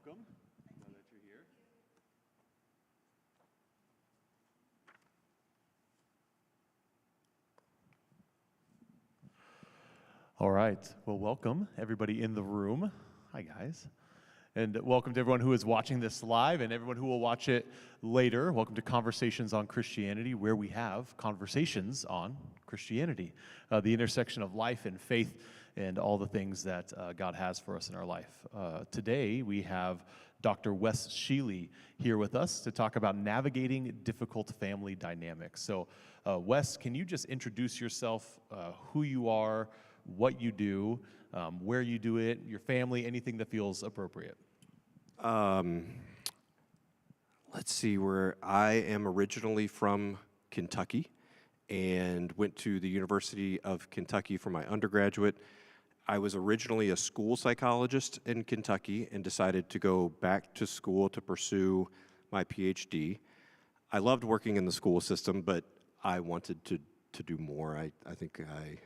welcome. Now that you're here. All right. Well, welcome everybody in the room. Hi, guys. And welcome to everyone who is watching this live and everyone who will watch it later. Welcome to Conversations on Christianity, where we have conversations on Christianity, the intersection of life and faith and all the things that God has for us in our life. Today, we have Dr. Wes Sheeley here with us to talk about navigating difficult family dynamics. So, Wes, can you just introduce yourself, who you are, what you do, where you do it, your family, anything that feels appropriate? Let's see, where I am originally from Kentucky and went to the University of Kentucky for my undergraduate. I was originally a school psychologist in Kentucky and decided to go back to school to pursue my PhD. I loved working in the school system, but I wanted to do more. I think I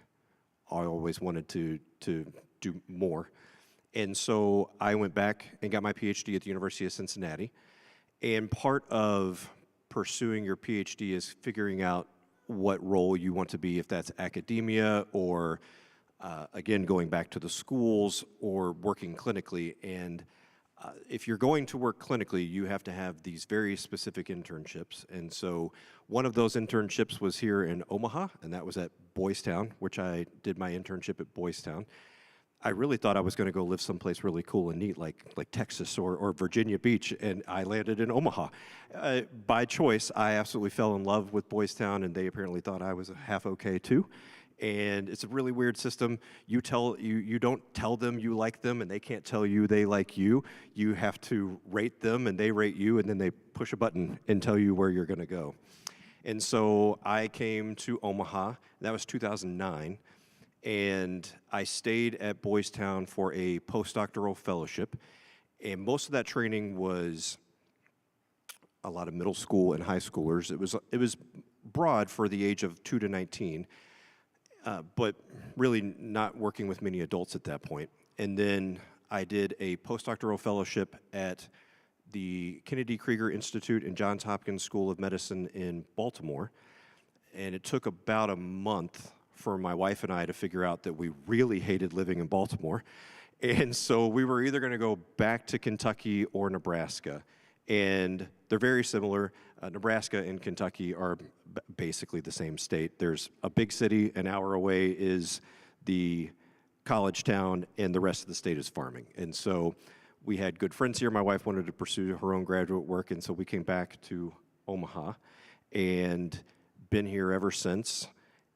always wanted to do more. And so I went back and got my PhD at the University of Cincinnati. And part of pursuing your PhD is figuring out what role you want to be, if that's academia or, again, going back to the schools or working clinically. And if you're going to work clinically, you have to have these very specific internships. And so one of those internships was here in Omaha, and that was at Boys Town, which I did my internship at Boys Town. I really thought I was going to go live someplace really cool and neat, like Texas or Virginia Beach, and I landed in Omaha. By choice, I absolutely fell in love with Boys Town, and they apparently thought I was half okay too. And it's a really weird system. You don't tell them you like them, and they can't tell you they like you. You have to rate them, and they rate you, and then they push a button and tell you where you're going to go. And so I came to Omaha. That was 2009. And I stayed at Boys Town for a postdoctoral fellowship. And most of that training was a lot of middle school and high schoolers. It was broad for the age of 2 to 19, but really not working with many adults at that point. And then I did a postdoctoral fellowship at the Kennedy Krieger Institute and Johns Hopkins School of Medicine in Baltimore. And it took about a month for my wife and I to figure out that we really hated living in Baltimore. And so we were either going to go back to Kentucky or Nebraska. And they're very similar. Nebraska and Kentucky are basically the same state. There's a big city, an hour away is the college town, and the rest of the state is farming. And so we had good friends here. My wife wanted to pursue her own graduate work, and so we came back to Omaha and been here ever since.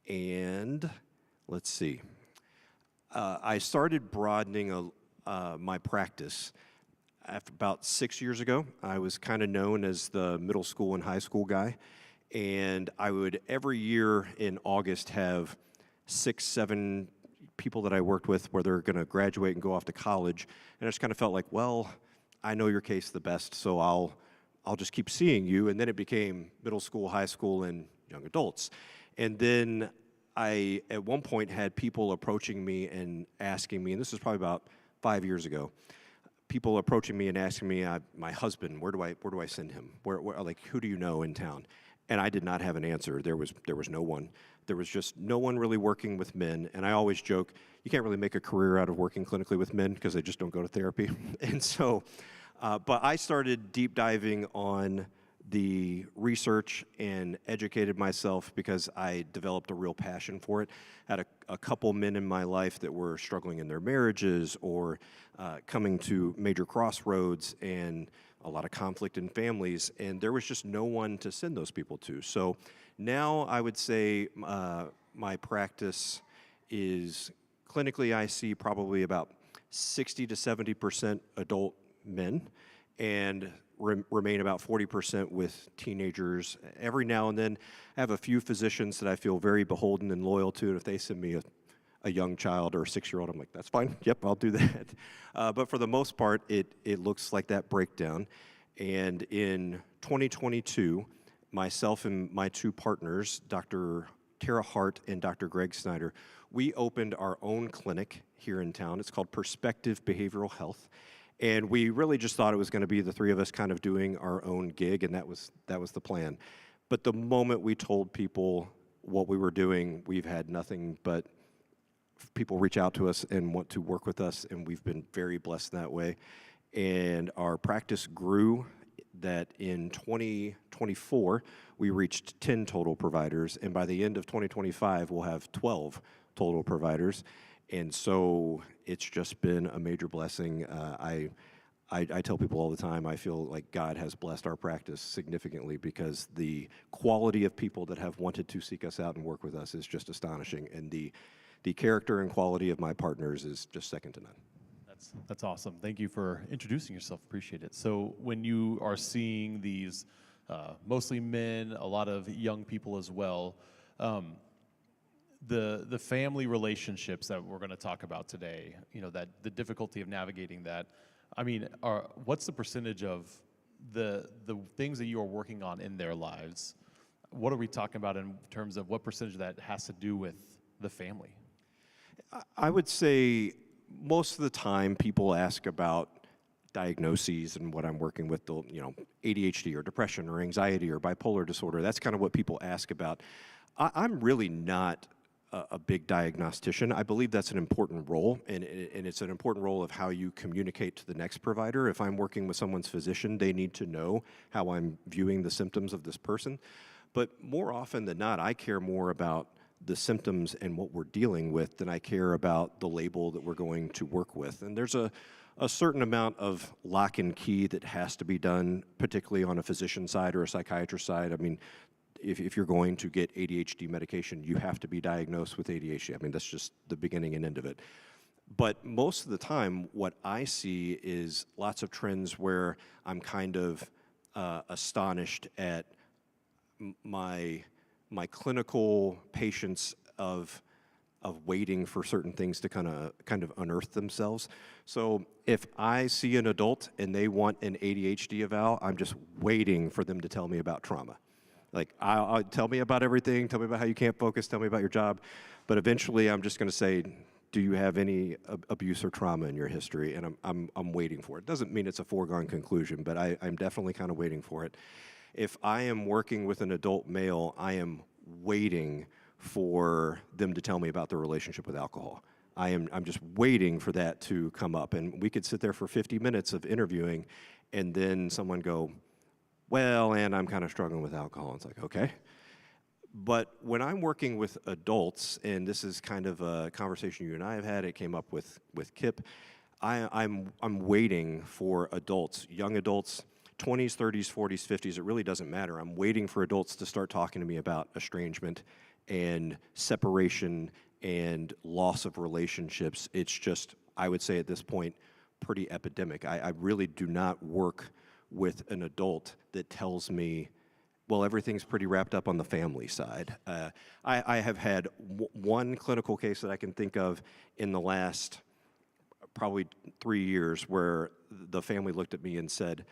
And let's see, I started broadening my practice about 6 years ago. I was kind of known as the middle school and high school guy, and I would every year in August have 6, 7 people that I worked with where they're going to graduate and go off to college, and I just kind of felt like, well, I know your case the best, so I'll just keep seeing you. And then it became middle school, high school, and young adults. And then I, at one point, had people approaching me and asking me, and this was probably about 5 years ago, people approaching me and asking me, my husband, where do I send him? Where, like, who do you know in town? And I did not have an answer. There was no one. There was just no one really working with men. And I always joke, you can't really make a career out of working clinically with men because they just don't go to therapy. And so, but I started deep diving on the research and educated myself because I developed a real passion for it. I had a couple men in my life that were struggling in their marriages or coming to major crossroads and a lot of conflict in families, and there was just no one to send those people to. So now I would say my practice is clinically I see probably about 60 to 70% adult men, and remain about 40% with teenagers. Every now and then, I have a few physicians that I feel very beholden and loyal to, and if they send me a young child or a 6-year-old, I'm like, that's fine, yep, I'll do that. But for the most part, it looks like that breakdown. And in 2022, myself and my 2 partners, Dr. Tara Hart and Dr. Greg Snyder, we opened our own clinic here in town. It's called Perspective Behavioral Health. And we really just thought it was going to be the three of us kind of doing our own gig, and that was the plan. But the moment we told people what we were doing, we've had nothing but people reach out to us and want to work with us, and we've been very blessed in that way. And our practice grew that in 2024, we reached 10 total providers, and by the end of 2025, we'll have 12 total providers. And so it's just been a major blessing. I tell people all the time, I feel like God has blessed our practice significantly because the quality of people that have wanted to seek us out and work with us is just astonishing. And the character and quality of my partners is just second to none. That's awesome. Thank you for introducing yourself. Appreciate it. So when you are seeing these mostly men, a lot of young people as well, the family relationships that we're going to talk about today, that the difficulty of navigating that. I mean, what's the percentage of the things that you are working on in their lives? What are we talking about in terms of what percentage of that has to do with the family? I would say most of the time people ask about diagnoses and what I'm working with, ADHD or depression or anxiety or bipolar disorder. That's kind of what people ask about. I'm really not a big diagnostician. I believe that's an important role, and it's an important role of how you communicate to the next provider. If I'm working with someone's physician, they need to know how I'm viewing the symptoms of this person. But more often than not, I care more about the symptoms and what we're dealing with than I care about the label that we're going to work with. And there's a certain amount of lock and key that has to be done, particularly on a physician side or a psychiatrist side. I mean, if you're going to get ADHD medication, you have to be diagnosed with ADHD. I mean, that's just the beginning and end of it. But most of the time, what I see is lots of trends where I'm kind of astonished at my clinical patience of waiting for certain things to kind of unearth themselves. So if I see an adult and they want an ADHD eval, I'm just waiting for them to tell me about trauma. Like, I'll tell me about everything, tell me about how you can't focus, tell me about your job, but eventually I'm just going to say, do you have any abuse or trauma in your history? And I'm waiting for it. Doesn't mean it's a foregone conclusion, but I'm definitely kind of waiting for it. If I am working with an adult male, I am waiting for them to tell me about their relationship with alcohol. I'm just waiting for that to come up. And we could sit there for 50 minutes of interviewing, and then someone go, well, and I'm kind of struggling with alcohol. It's like, okay. But when I'm working with adults, and this is kind of a conversation you and I have had, it came up with Kip, I'm waiting for adults, young adults, 20s, 30s, 40s, 50s, it really doesn't matter. I'm waiting for adults to start talking to me about estrangement and separation and loss of relationships. It's just, I would say at this point, pretty epidemic. I really do not work with an adult that tells me, well, everything's pretty wrapped up on the family side. I have had one clinical case that I can think of in the last probably 3 years where the family looked at me and said,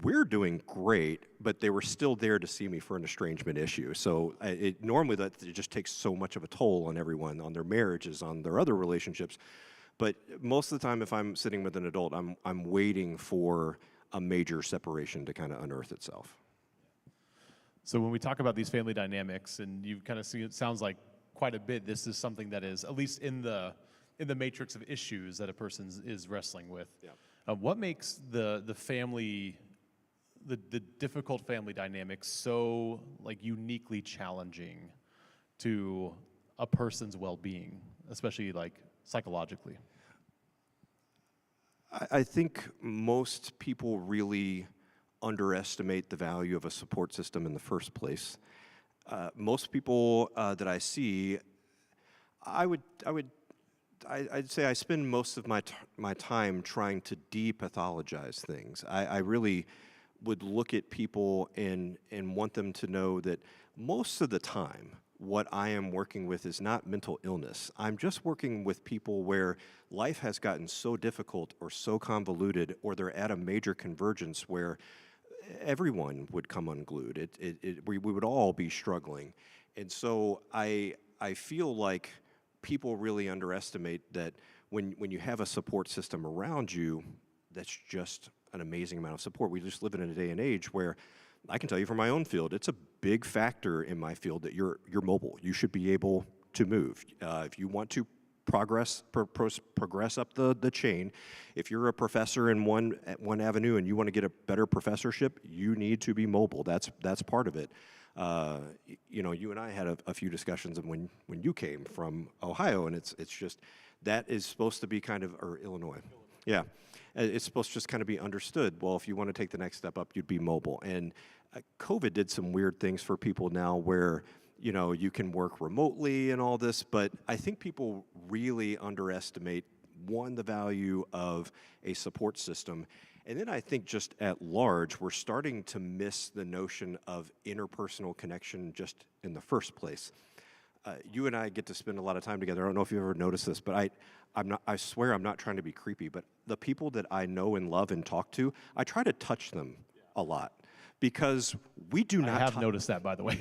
we're doing great, but they were still there to see me for an estrangement issue. So normally it just takes so much of a toll on everyone, on their marriages, on their other relationships. But most of the time, if I'm sitting with an adult, I'm waiting for a major separation to kind of unearth itself. So when we talk about these family dynamics, and you kind of see, it sounds like quite a bit, this is something that is, at least in the matrix of issues that a person is wrestling with. Yeah. What makes the family, the difficult family dynamics so uniquely challenging to a person's well-being, especially psychologically? I think most people really underestimate the value of a support system in the first place. Most people that I see, I'd say I spend most of my time trying to depathologize things. I really would look at people and want them to know that most of the time, what I am working with is not mental illness. I'm just working with people where life has gotten so difficult or so convoluted, or they're at a major convergence where everyone would come unglued. We would all be struggling. And so I feel like people really underestimate that when you have a support system around you, that's just an amazing amount of support. We just live in a day and age where I can tell you from my own field, it's a big factor in my field that you're mobile. You should be able to move. If you want to progress up the chain, if you're a professor in one avenue and you want to get a better professorship, you need to be mobile. That's part of it. You and I had a few discussions when you came from Ohio, and it's just that is supposed to be kind of, or Illinois. Yeah. It's supposed to just kind of be understood. Well, if you want to take the next step up, you'd be mobile. And COVID did some weird things for people now where, you can work remotely and all this, but I think people really underestimate, one, the value of a support system. And then I think just at large, we're starting to miss the notion of interpersonal connection just in the first place. You and I get to spend a lot of time together. I don't know if you've ever noticed this, but I swear I'm not trying to be creepy, but the people that I know and love and talk to, I try to touch them a lot because we do not. I have noticed that, by the way.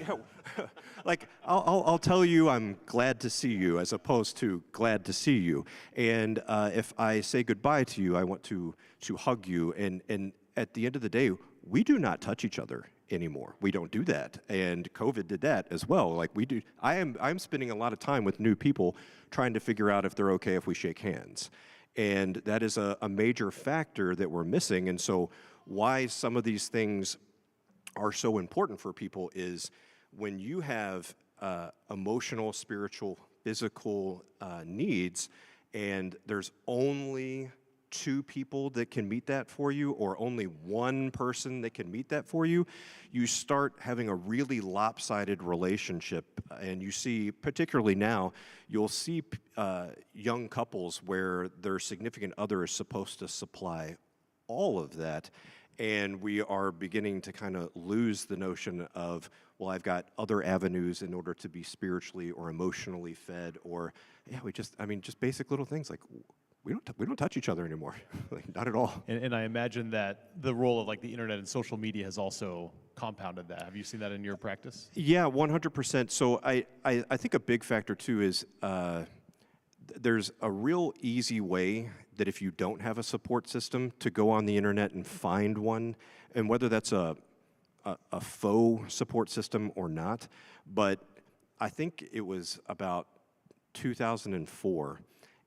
Like I'll tell you I'm glad to see you as opposed to glad to see you. And if I say goodbye to you, I want to hug you. And at the end of the day, we do not touch each other anymore. We don't do that. And COVID did that as well. Like we do. I'm spending a lot of time with new people trying to figure out if they're okay if we shake hands. And that is a major factor that we're missing. And so why some of these things are so important for people is when you have emotional, spiritual, physical needs, and there's only two people that can meet that for you, or only one person that can meet that for you, you start having a really lopsided relationship. And you see, particularly now, you'll see young couples where their significant other is supposed to supply all of that. And we are beginning to kind of lose the notion of, well, I've got other avenues in order to be spiritually or emotionally fed, or just basic little things like we don't touch each other anymore, like, not at all. And I imagine that the role of like the internet and social media has also compounded that. Have you seen that in your practice? Yeah, 100%. So I think a big factor too is there's a real easy way that if you don't have a support system to go on the internet and find one, and whether that's a faux support system or not, but I think it was about 2004,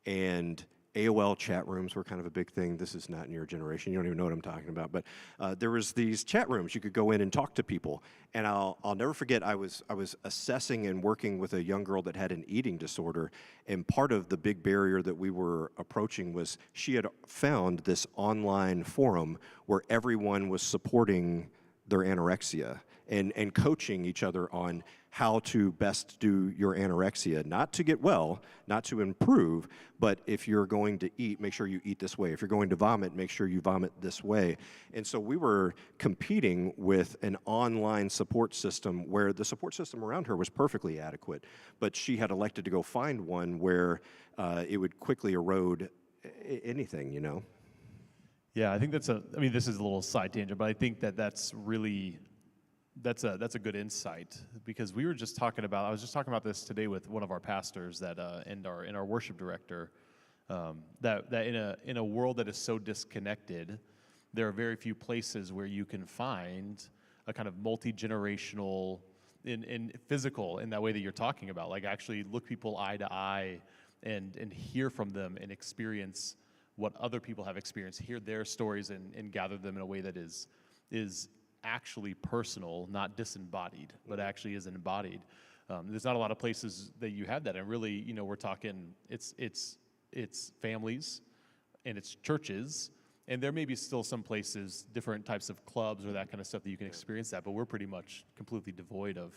and AOL chat rooms were kind of a big thing. This is not in your generation. You don't even know what I'm talking about. But there was these chat rooms. You could go in and talk to people. And I'll never forget, I was assessing and working with a young girl that had an eating disorder. And part of the big barrier that we were approaching was she had found this online forum where everyone was supporting their anorexia and coaching each other on how to best do your anorexia, not to get well, not to improve, but if you're going to eat, make sure you eat this way. If you're going to vomit, make sure you vomit this way. And so we were competing with an online support system where the support system around her was perfectly adequate, but she had elected to go find one where it would quickly erode anything, Yeah, I think this is a little side tangent, but I think that's really, that's a good insight, because I was just talking about this today with one of our pastors and our worship director, that in a world that is so disconnected, there are very few places where you can find a kind of multi-generational in physical in that way that you're talking about, like actually look people eye to eye and hear from them and experience what other people have experienced, hear their stories and gather them in a way that is actually personal, not disembodied, but actually is embodied. There's not a lot of places that you have that, and really, we're talking it's families and it's churches, and there may be still some places, different types of clubs or that kind of stuff that you can experience that, but we're pretty much completely devoid of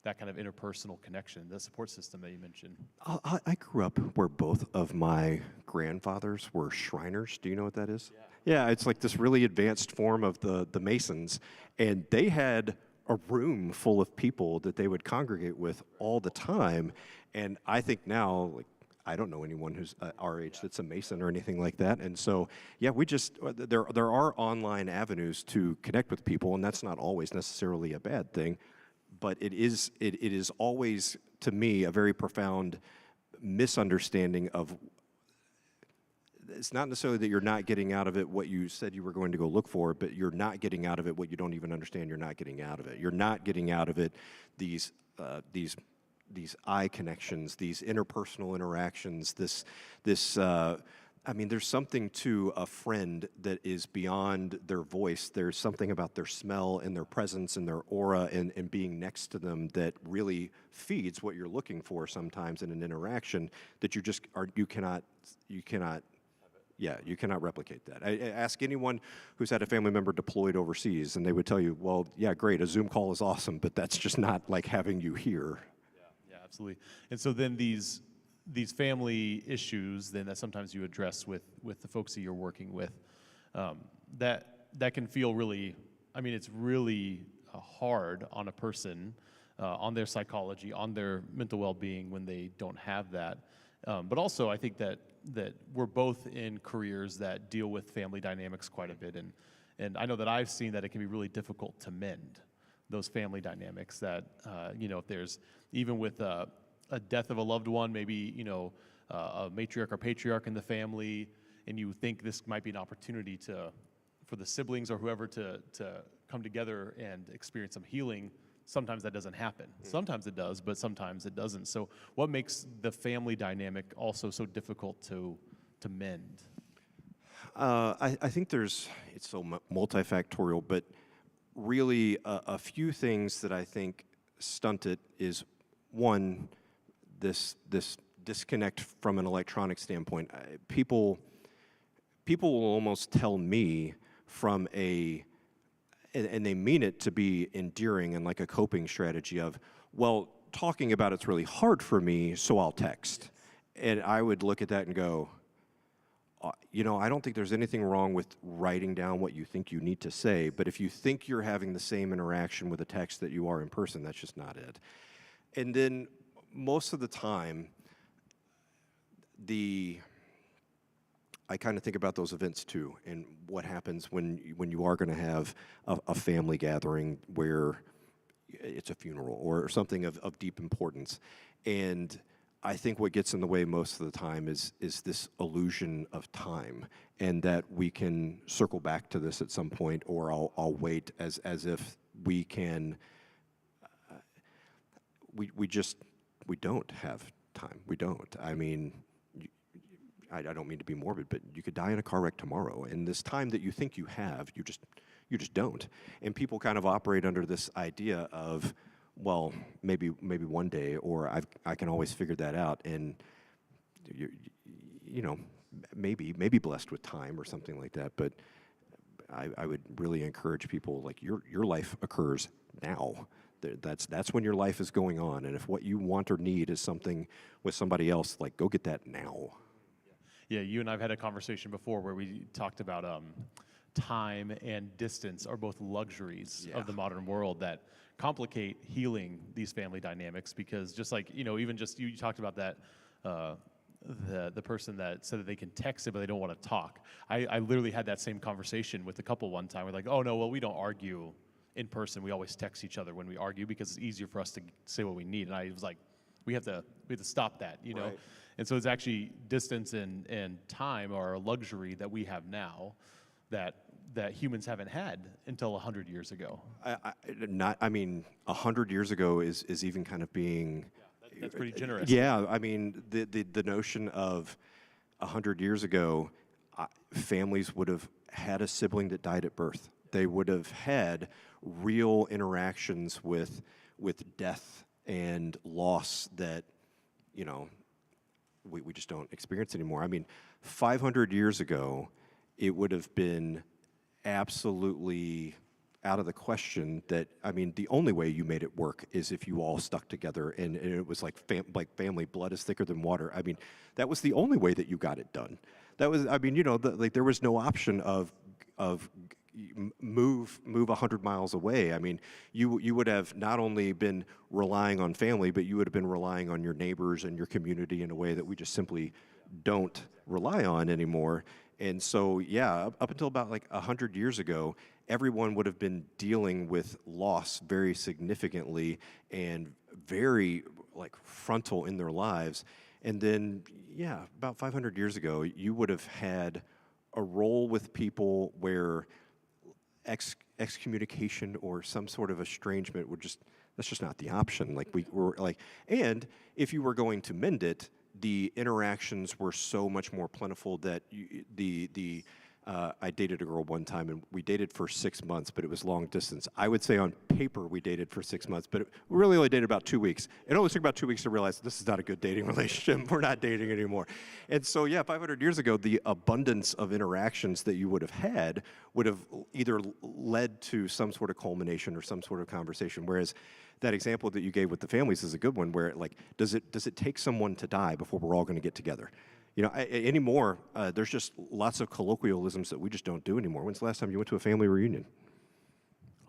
that kind of interpersonal connection, the support system that you mentioned. I grew up where both of my grandfathers were Shriners. Do you know what that is? Yeah, it's like this really advanced form of the Masons, and they had a room full of people that they would congregate with all the time. And I think now, like, I don't know anyone who's our age that's a Mason or anything like that. And so, yeah, there are online avenues to connect with people, and that's not always necessarily a bad thing. But it is always, to me, a very profound misunderstanding of it's not necessarily that you're not getting out of it what you said you were going to go look for, but you're not getting out of it what you don't even understand you're not getting out of it. You're not getting out of it these eye connections, these interpersonal interactions, there's something to a friend that is beyond their voice. There's something about their smell and their presence and their aura and being next to them that really feeds what you're looking for sometimes in an interaction that you cannot replicate that. I ask anyone who's had a family member deployed overseas, and they would tell you, well, yeah, great, a Zoom call is awesome, but that's just not like having you here. Yeah, absolutely. And so then these family issues then that sometimes you address with the folks that you're working with, that can feel really, it's really hard on a person, on their psychology, on their mental well-being when they don't have that. But also I think that we're both in careers that deal with family dynamics quite a bit, and I know that I've seen that it can be really difficult to mend those family dynamics that, if there's, even with a death of a loved one, maybe, a matriarch or patriarch in the family, and you think this might be an opportunity for the siblings or whoever to come together and experience some healing. Sometimes that doesn't happen. Sometimes it does, but sometimes it doesn't. So what makes the family dynamic also so difficult to mend? I think it's so multifactorial, but really a few things that I think stunt it is, one, this disconnect from an electronic standpoint. People will almost tell me from and they mean it to be endearing and like a coping strategy of, well, talking about it's really hard for me, so I'll text. And I would look at that and go, I don't think there's anything wrong with writing down what you think you need to say, but if you think you're having the same interaction with a text that you are in person, that's just not it. And then most of the time, I kind of think about those events too, and what happens when you are going to have a family gathering where it's a funeral or something of deep importance. And I think what gets in the way most of the time is this illusion of time, and that we can circle back to this at some point, or I'll wait as if we can. We don't have time. We don't. I don't mean to be morbid, but you could die in a car wreck tomorrow, and this time that you think you have, you just don't. And people kind of operate under this idea of, well, maybe one day, or I can always figure that out, and maybe blessed with time or something like that. But I would really encourage people, like, your life occurs now. That's when your life is going on, and if what you want or need is something with somebody else, like, go get that now. Yeah, you and I have had a conversation before where we talked about time and distance are both luxuries of the modern world that complicate healing these family dynamics, because just like, even just you talked about that, the person that said that they can text it but they don't want to talk. I literally had that same conversation with a couple one time. We're like, oh no, well, we don't argue in person. We always text each other when we argue because it's easier for us to say what we need. And I was like, we have to stop that, Right. And so it's actually distance and time are a luxury that we have now that humans haven't had until 100 years ago. 100 years ago is even kind of being. That's pretty generous. Yeah, the notion of 100 years ago, families would have had a sibling that died at birth. They would have had real interactions with death and loss that, we just don't experience anymore. 500 years ago, it would have been absolutely out of the question that, the only way you made it work is if you all stuck together, and it was like family, blood is thicker than water. That was the only way that you got it done. That was, there was no option of move 100 miles away. You would have not only been relying on family, but you would have been relying on your neighbors and your community in a way that we just simply don't rely on anymore. And so, up until about 100 years ago, everyone would have been dealing with loss very significantly and very frontal in their lives. And then, yeah, about 500 years ago, you would have had a role with people where excommunication or some sort of estrangement that's just not the option. Like we were like, and if you were going to mend it, the interactions were so much more plentiful that I dated a girl one time, and we dated for 6 months, but it was long distance. I would say on paper we dated for 6 months, but we really only dated about 2 weeks. It only took about 2 weeks to realize this is not a good dating relationship. We're not dating anymore. And so, yeah, 500 years ago, the abundance of interactions that you would have had would have either led to some sort of culmination or some sort of conversation, whereas that example that you gave with the families is a good one, where like, does it take someone to die before we're all going to get together? You know, anymore, there's just lots of colloquialisms that we just don't do anymore. When's the last time you went to a family reunion?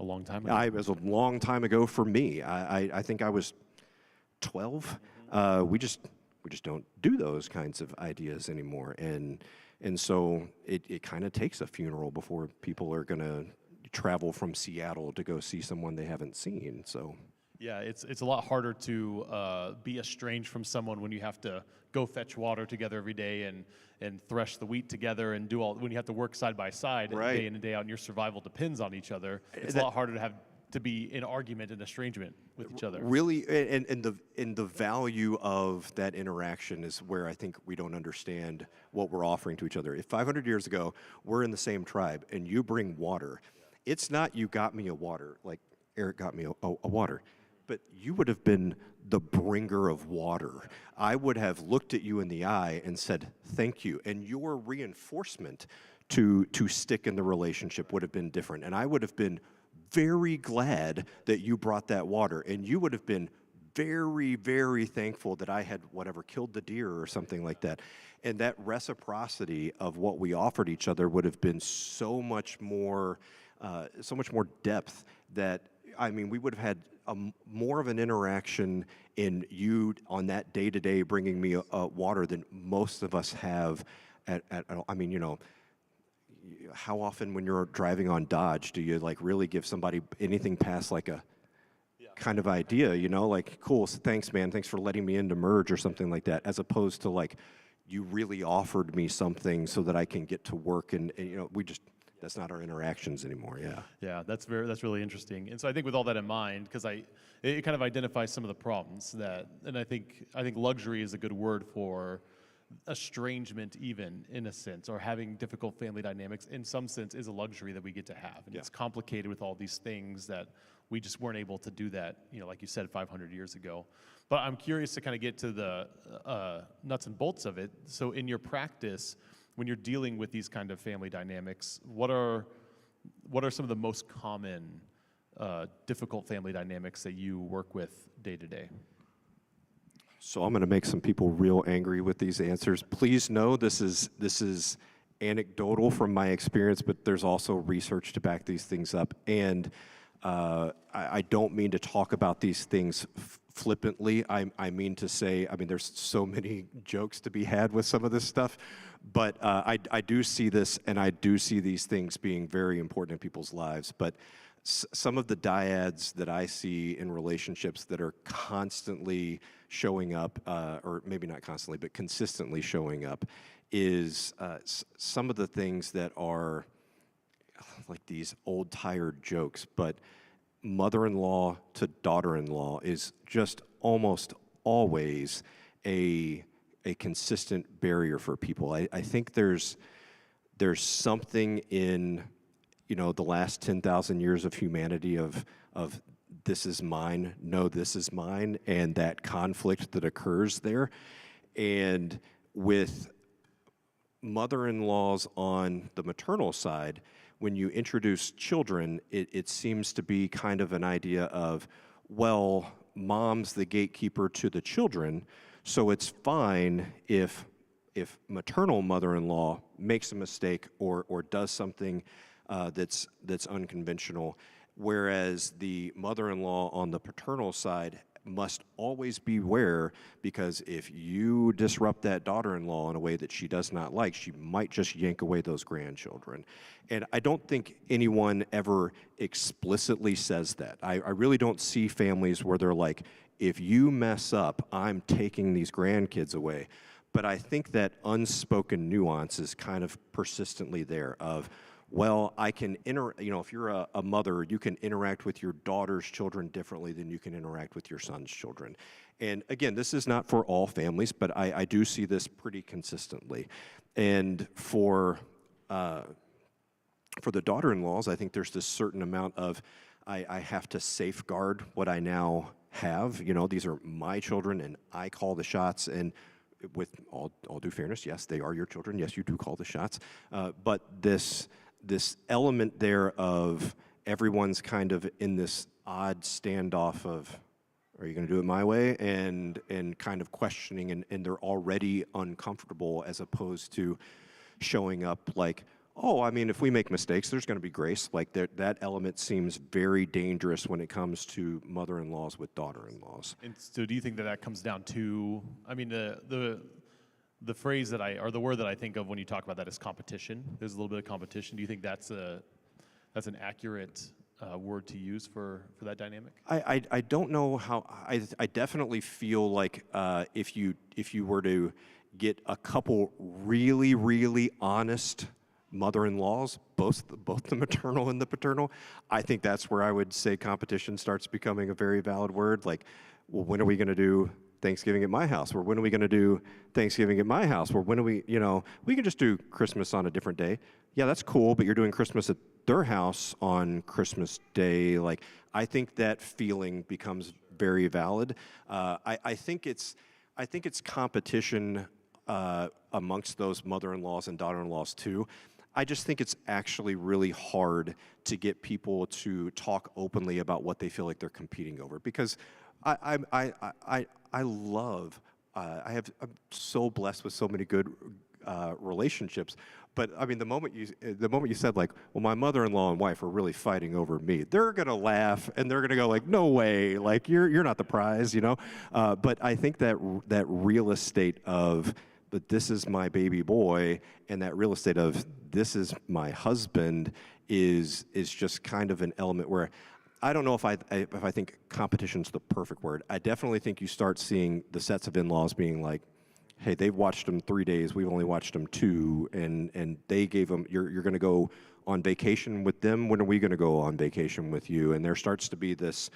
A long time ago. It was a long time ago for me. I think I was 12. We just don't do those kinds of ideas anymore. And so it kind of takes a funeral before people are going to travel from Seattle to go see someone they haven't seen. So. Yeah, it's a lot harder to be estranged from someone when you have to go fetch water together every day and thresh the wheat together and when you have to work side by side right. day in and day out, and your survival depends on each other. It's a lot harder to be in argument and estrangement with each other. Really, and the value of that interaction is where I think we don't understand what we're offering to each other. If 500 years ago we're in the same tribe and you bring water, it's not you got me a water like Erik got me a water. But you would have been the bringer of water. I would have looked at you in the eye and said, thank you. And your reinforcement to stick in the relationship would have been different. And I would have been very glad that you brought that water. And you would have been very, very thankful that I had killed the deer or something like that. And that reciprocity of what we offered each other would have been so much more depth that, I mean, we would have had more of an interaction in you on that day-to-day bringing me water than most of us have I mean, you know, how often when you're driving on Dodge do you like really give somebody anything past like a kind of idea, you know, like, cool, so thanks, man, thanks for letting me into merge or something like that, as opposed to like, you really offered me something so that I can get to work, and you know, that's not our interactions anymore. Yeah, that's really interesting. And so I think with all that in mind, because it kind of identifies some of the problems and I think luxury is a good word for estrangement, even in a sense, or having difficult family dynamics in some sense is a luxury that we get to have. And it's complicated with all these things that we just weren't able to do that, you know, like you said, 500 years ago. But I'm curious to kind of get to the nuts and bolts of it. So in your practice, when you're dealing with these kind of family dynamics, what are some of the most common difficult family dynamics that you work with day to day? So I'm going to make some people real angry with these answers. Please know this is anecdotal from my experience, but there's also research to back these things up. And I don't mean to talk about these things flippantly. I mean to say, I mean, there's so many jokes to be had with some of this stuff, but I do see this, and I do see these things being very important in people's lives. But some of the dyads that I see in relationships that are constantly showing up, or maybe not constantly, but consistently showing up, is some of the things that are like these old tired jokes, but mother-in-law to daughter-in-law is just almost always a consistent barrier for people. I think there's something in, you know, the last 10,000 years of humanity of this is mine, no, this is mine, and that conflict that occurs there. And with mother-in-laws on the maternal side, when you introduce children, it seems to be kind of an idea of, well, mom's the gatekeeper to the children, so it's fine if maternal mother-in-law makes a mistake or does something that's unconventional, whereas the mother-in-law on the paternal side must always beware, because if you disrupt that daughter-in-law in a way that she does not like, she might just yank away those grandchildren. And I don't think anyone ever explicitly says that. I really don't see families where they're like, if you mess up, I'm taking these grandkids away. But I think that unspoken nuance is kind of persistently there of, well, I can if you're a mother, you can interact with your daughter's children differently than you can interact with your son's children. And again, this is not for all families, but I do see this pretty consistently. And for the daughter-in-laws, I think there's this certain amount of, I have to safeguard what I now have. These are my children, and I call the shots. And with all due fairness, yes, they are your children. Yes, you do call the shots. But this element there of everyone's kind of in this odd standoff of, are you going to do it my way? And kind of questioning, and they're already uncomfortable, as opposed to showing up like, oh, I mean, if we make mistakes, there's going to be grace. Like that element seems very dangerous when it comes to mother-in-laws with daughter-in-laws. And so do you think that comes down to, I mean, the phrase or the word that I think of when you talk about that is competition. There's a little bit of competition. Do you think that's an accurate word to use for that dynamic? I don't know how. I definitely feel like if you were to get a couple really, really honest mother-in-laws, both the maternal and the paternal, I think that's where I would say competition starts becoming a very valid word. Like, well, when are we going to do Thanksgiving at my house? Or when are we going to do Thanksgiving at my house? Or when are we can just do Christmas on a different day. Yeah, that's cool, but you're doing Christmas at their house on Christmas Day. Like, I think that feeling becomes very valid. I think it's competition amongst those mother-in-laws and daughter-in-laws too. I just think it's actually really hard to get people to talk openly about what they feel like they're competing over, because I'm so blessed with so many good relationships. But I mean, the moment you said like, well, my mother-in-law and wife are really fighting over me, they're gonna laugh and they're gonna go like, no way, like you're not the prize, But I think that real estate of, but this is my baby boy, and that real estate of this is my husband is just kind of an element where I don't know if I think competition's the perfect word. I definitely think you start seeing the sets of in-laws being like, hey, they've watched them 3 days, we've only watched them 2, and they gave them, you're going to go on vacation with them, when are we going to go on vacation with you? And there starts to be this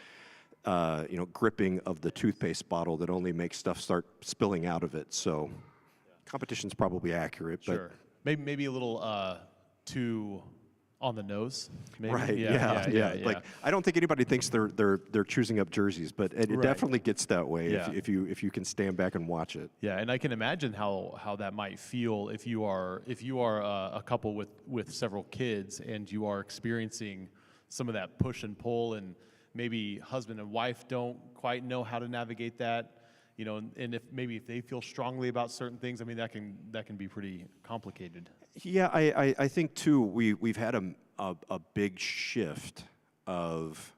gripping of the toothpaste bottle that only makes stuff start spilling out of it. So competition's probably accurate. Sure. But maybe a little too on the nose. Maybe. Right. Yeah. Like, I don't think anybody thinks they're choosing up jerseys, but it Right. definitely gets that way Yeah. if you can stand back and watch it. Yeah, and I can imagine how that might feel if you are a couple with several kids and you are experiencing some of that push and pull, and maybe husband and wife don't quite know how to navigate that. And if they feel strongly about certain things, I mean, that can be pretty complicated. Yeah, I think too we've had a big shift of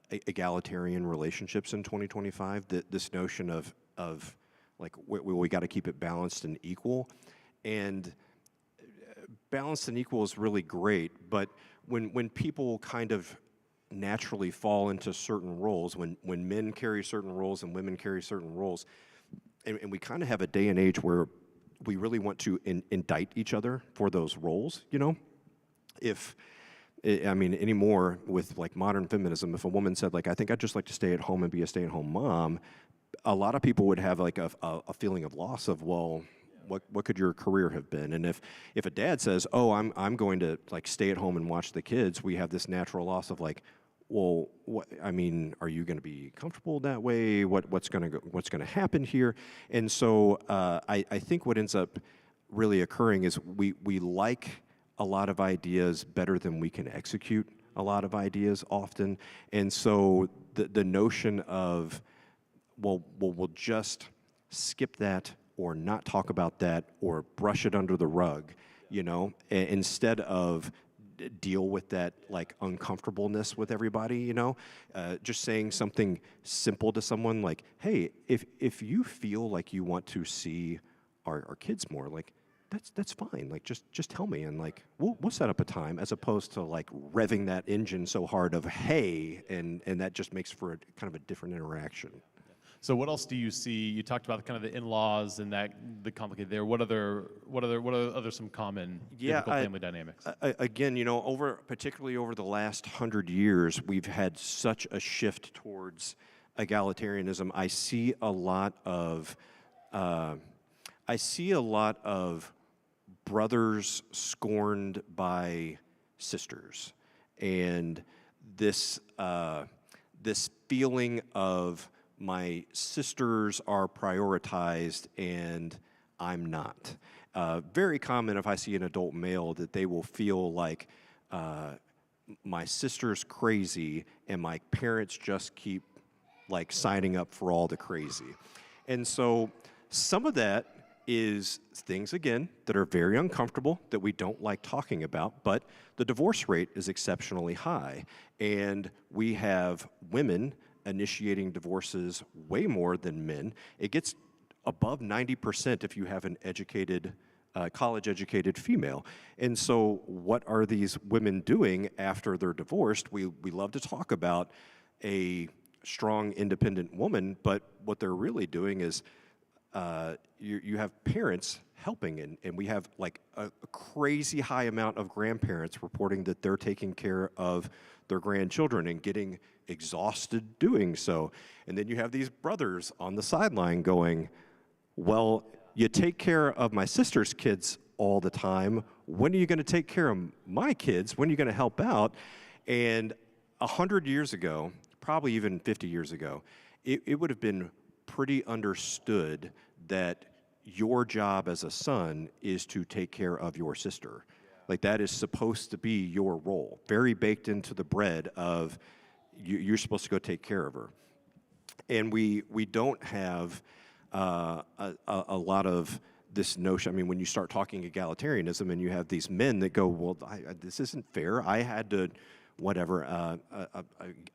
egalitarian relationships in 2025. This notion of like we got to keep it balanced and equal, and balanced and equal is really great. But when people kind of naturally fall into certain roles, when men carry certain roles and women carry certain roles, and we kind of have a day and age where we really want to indict each other for those roles, anymore with like modern feminism, if a woman said like, I think I'd just like to stay at home and be a stay-at-home mom, a lot of people would have like a feeling of loss of, well, what could your career have been? And if a dad says, oh, I'm going to like stay at home and watch the kids, we have this natural loss of like, well, are you going to be comfortable that way? What's going to happen here? And so I think what ends up really occurring is we like a lot of ideas better than we can execute a lot of ideas often. And so the notion of, well, we'll just skip that or not talk about that or brush it under the rug, instead of deal with that like uncomfortableness with everybody, just saying something simple to someone like, hey, if you feel like you want to see our kids more, like that's fine. Like, just tell me, and like, we'll set up a time, as opposed to like revving that engine so hard of hey, and that just makes for a kind of a different interaction. So what else do you see? You talked about kind of the in-laws and that the complicated there. What are other some common difficult family dynamics? Again, particularly over the last 100 years, we've had such a shift towards egalitarianism. I see a lot of brothers scorned by sisters, and this feeling of my sisters are prioritized and I'm not. Very common if I see an adult male that they will feel like my sister's crazy and my parents just keep like signing up for all the crazy. And so some of that is things, again, that are very uncomfortable, that we don't like talking about, but the divorce rate is exceptionally high. And we have women initiating divorces way more than men. It gets above 90% if you have an educated, college-educated female. And so what are these women doing after they're divorced? We love to talk about a strong, independent woman, but what they're really doing is you have parents helping, and we have like a crazy high amount of grandparents reporting that they're taking care of their grandchildren and getting exhausted doing so. And then you have these brothers on the sideline going, well, you take care of my sister's kids all the time. When are you going to take care of my kids? When are you going to help out? And 100 years ago, probably even 50 years ago, it would have been pretty understood that your job as a son is to take care of your sister. Like, that is supposed to be your role, very baked into the bread of you're supposed to go take care of her. And we don't have a lot of this notion. I mean, when you start talking egalitarianism and you have these men that go, well, this isn't fair. I had to, whatever.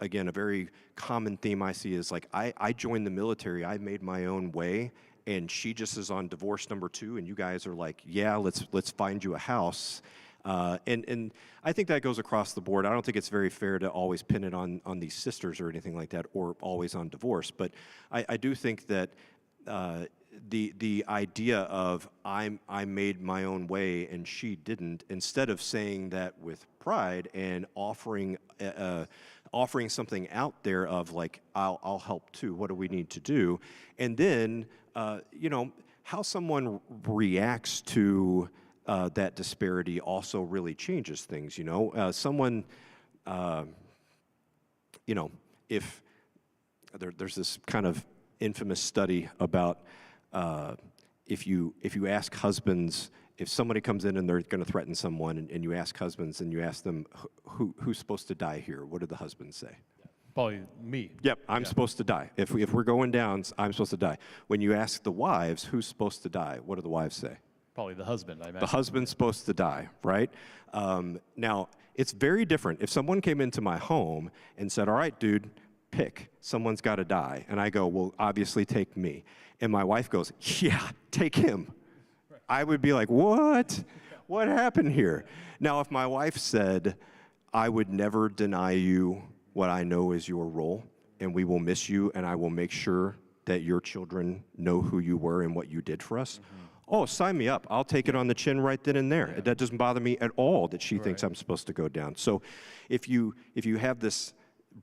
Again, a very common theme I see is like, I joined the military, I made my own way, and she just is on divorce number 2, and you guys are like, yeah, let's find you a house. And I think that goes across the board. I don't think it's very fair to always pin it on these sisters or anything like that, or always on divorce. But I do think that the idea of I made my own way and she didn't, instead of saying that with pride and offering something out there of like, I'll help too. What do we need to do? And then how someone reacts to that disparity also really changes things. Someone, if there's this kind of infamous study about if you ask husbands, if somebody comes in and they're going to threaten someone, and you ask husbands and you ask them who's supposed to die here, what do the husbands say? Probably me. Yep, I'm supposed to die. If we're going down, I'm supposed to die. When you ask the wives who's supposed to die, what do the wives say? Probably the husband, I imagine. The husband's supposed to die, right? Now, it's very different. If someone came into my home and said, all right, dude, pick. Someone's got to die. And I go, well, obviously take me. And my wife goes, yeah, take him. Right. I would be like, what? What happened here? Now, if my wife said, I would never deny you what I know is your role, and we will miss you, and I will make sure that your children know who you were and what you did for us. Mm-hmm. Oh, sign me up. I'll take it on the chin right then and there. Yeah. That doesn't bother me at all that she thinks I'm supposed to go down. So if you have this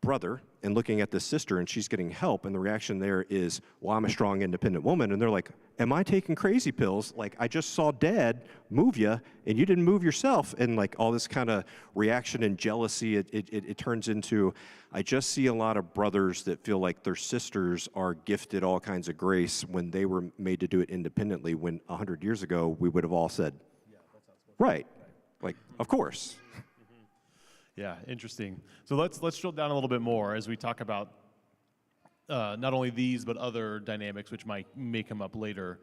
brother and looking at this sister and she's getting help, and the reaction there is, well, I'm a strong, independent woman, and they're like, am I taking crazy pills? Like, I just saw dad move you and you didn't move yourself. And like all this kind of reaction and jealousy, it turns into, I just see a lot of brothers that feel like their sisters are gifted all kinds of grace when they were made to do it independently, when 100 years ago we would have all said, yeah, that's how it's supposed to be. Right. Like, of course. Yeah, interesting. So let's drill down a little bit more as we talk about not only these but other dynamics which may come up later.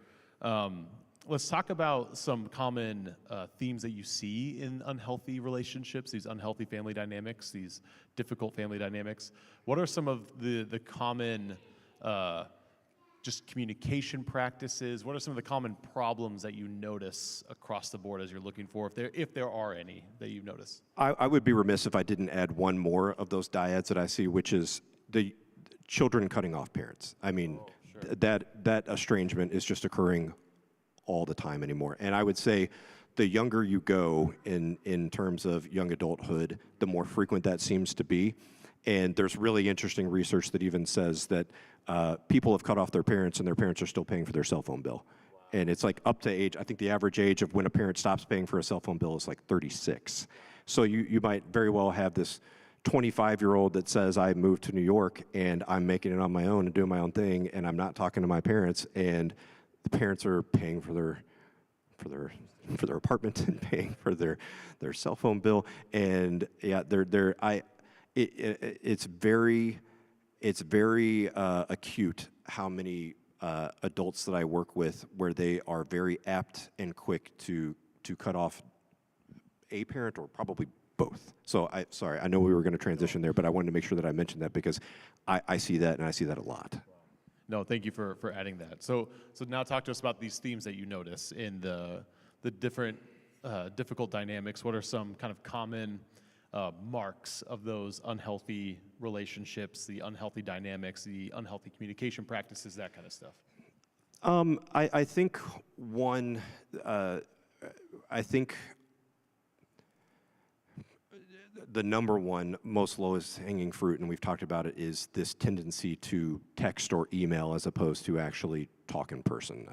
Let's talk about some common themes that you see in unhealthy relationships, these unhealthy family dynamics, these difficult family dynamics. What are some of the common just communication practices? What are some of the common problems that you notice across the board as you're looking for, if there are any that you've noticed? I would be remiss if I didn't add one more of those dyads that I see, which is the children cutting off parents. I mean, that estrangement is just occurring all the time anymore. And I would say the younger you go in terms of young adulthood, the more frequent that seems to be. And there's really interesting research that even says that people have cut off their parents and their parents are still paying for their cell phone bill. Wow. And it's like up to age, I think the average age of when a parent stops paying for a cell phone bill is like 36. So you might very well have this 25-year-old that says, I moved to New York and I'm making it on my own and doing my own thing and I'm not talking to my parents, and the parents are paying for their apartment and paying for their cell phone bill. And yeah, it's very acute how many adults that I work with where they are very apt and quick to cut off a parent or probably both. So I know we were going to transition there, but I wanted to make sure that I mentioned that because I see that, and I see that a lot. No, thank you for adding that. So now talk to us about these themes that you notice in the different difficult dynamics. What are some kind of common marks of those unhealthy relationships, the unhealthy dynamics, the unhealthy communication practices, that kind of stuff? I think one, I think the number one most lowest hanging fruit, and we've talked about it, is this tendency to text or email as opposed to actually talk in person.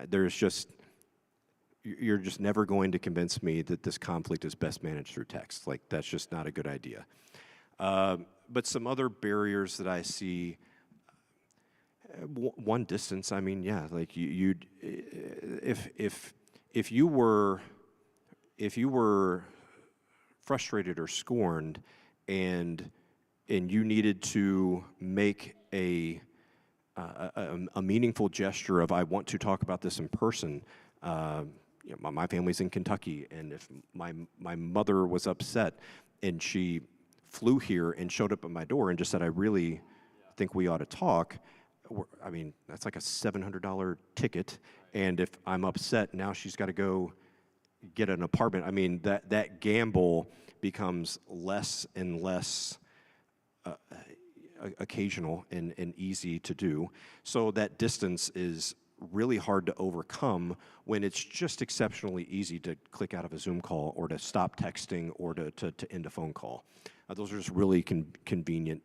There's just, you're just never going to convince me that this conflict is best managed through text. Like, that's just not a good idea. But some other barriers that I see, one, distance. I mean, yeah, like if you were frustrated or scorned, and you needed to make a meaningful gesture of, I want to talk about this in person. My family's in Kentucky, and if my mother was upset and she flew here and showed up at my door and just said, I really think we ought to talk, I mean, that's like a $700 ticket. And if I'm upset, now she's got to go get an apartment. I mean, that gamble becomes less and less occasional and easy to do. So that distance is really hard to overcome when it's just exceptionally easy to click out of a Zoom call or to stop texting or to end a phone call. Those are just really convenient.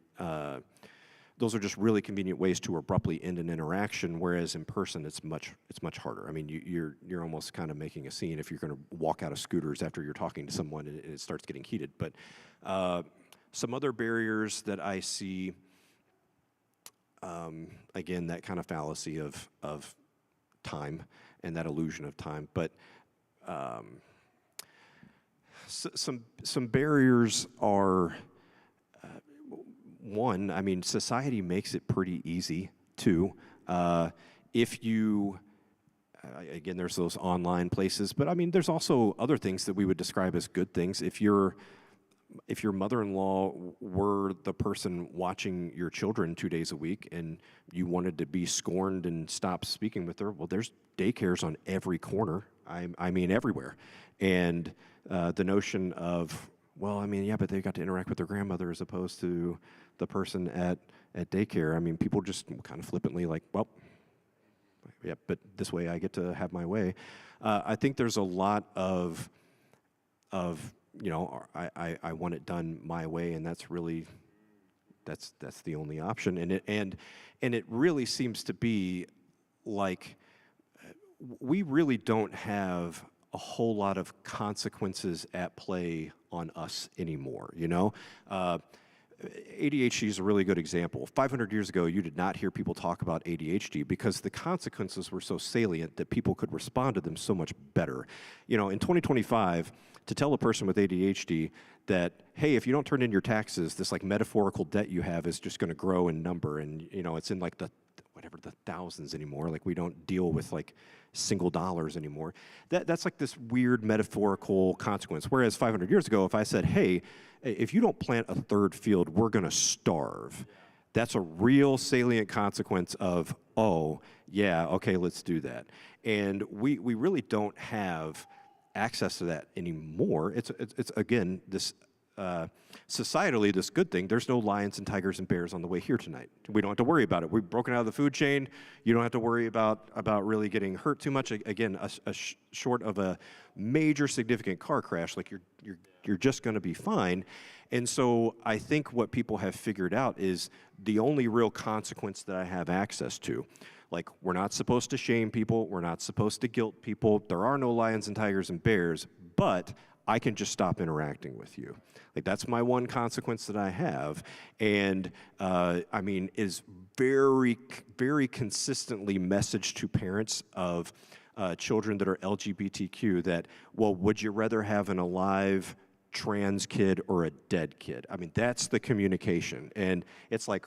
Those are just really convenient ways to abruptly end an interaction, whereas in person it's much harder. I mean, you're almost kind of making a scene if you're going to walk out of scooters after you're talking to someone and it starts getting heated. But some other barriers that I see, again, that kind of fallacy of time and that illusion of time. But some barriers are. One, I mean, society makes it pretty easy, too. If you, again, there's those online places, but I mean, there's also other things that we would describe as good things. If your mother-in-law were the person watching your children 2 days a week and you wanted to be scorned and stop speaking with her, well, there's daycares on every corner. I mean, everywhere. And the notion of, well, I mean, yeah, but they got to interact with their grandmother as opposed to the person at daycare. I mean, people just kind of flippantly like, well, yeah, but this way I get to have my way. I think there's a lot of you know, I want it done my way, and that's really that's the only option. And it really seems to be like we really don't have a whole lot of consequences at play on us anymore, you know? ADHD is a really good example. 500 years ago, you did not hear people talk about ADHD because the consequences were so salient that people could respond to them so much better. You know, in 2025, to tell a person with ADHD that, hey, if you don't turn in your taxes, this like metaphorical debt you have is just going to grow in number, and you know, it's in like the thousands anymore. Like, we don't deal with like single dollars anymore. That's like this weird metaphorical consequence. Whereas 500 years ago, if I said, hey, if you don't plant a third field, we're going to starve. That's a real salient consequence of, oh, yeah, okay, let's do that. And we really don't have access to that anymore. It's again, this societally, this good thing. There's no lions and tigers and bears on the way here tonight. We don't have to worry about it. We've broken out of the food chain. You don't have to worry about really getting hurt too much. Again, short of a major significant car crash, like you're just going to be fine. And so I think what people have figured out is the only real consequence that I have access to. Like, we're not supposed to shame people. We're not supposed to guilt people. There are no lions and tigers and bears, but I can just stop interacting with you. Like, that's my one consequence that I have. And, I mean, is very, very consistently messaged to parents of children that are LGBTQ that, well, would you rather have an alive trans kid or a dead kid? I mean, that's the communication. And it's like,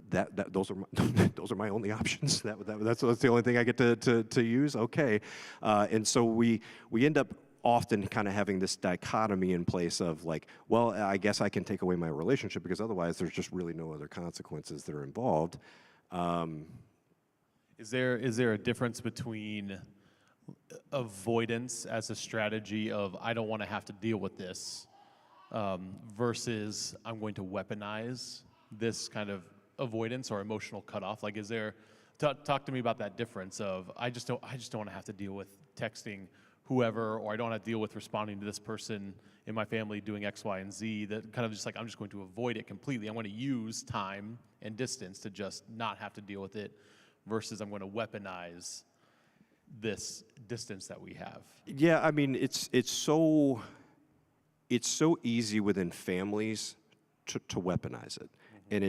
those are my only options. That's the only thing I get to use. Okay, and so we end up often kind of having this dichotomy in place of like, well, I guess I can take away my relationship because otherwise there's just really no other consequences that are involved. Is there a difference between avoidance as a strategy of I don't want to have to deal with this versus I'm going to weaponize this kind of avoidance or emotional cutoff? Like, is there, talk to me about that difference of I just don't want to have to deal with texting whoever, or I don't have to deal with responding to this person in my family doing X, Y, and Z, that kind of just like I'm just going to avoid it completely. I'm going to use time and distance to just not have to deal with it versus I'm going to weaponize this distance that we have. Yeah, I mean, it's so easy within families to weaponize it. And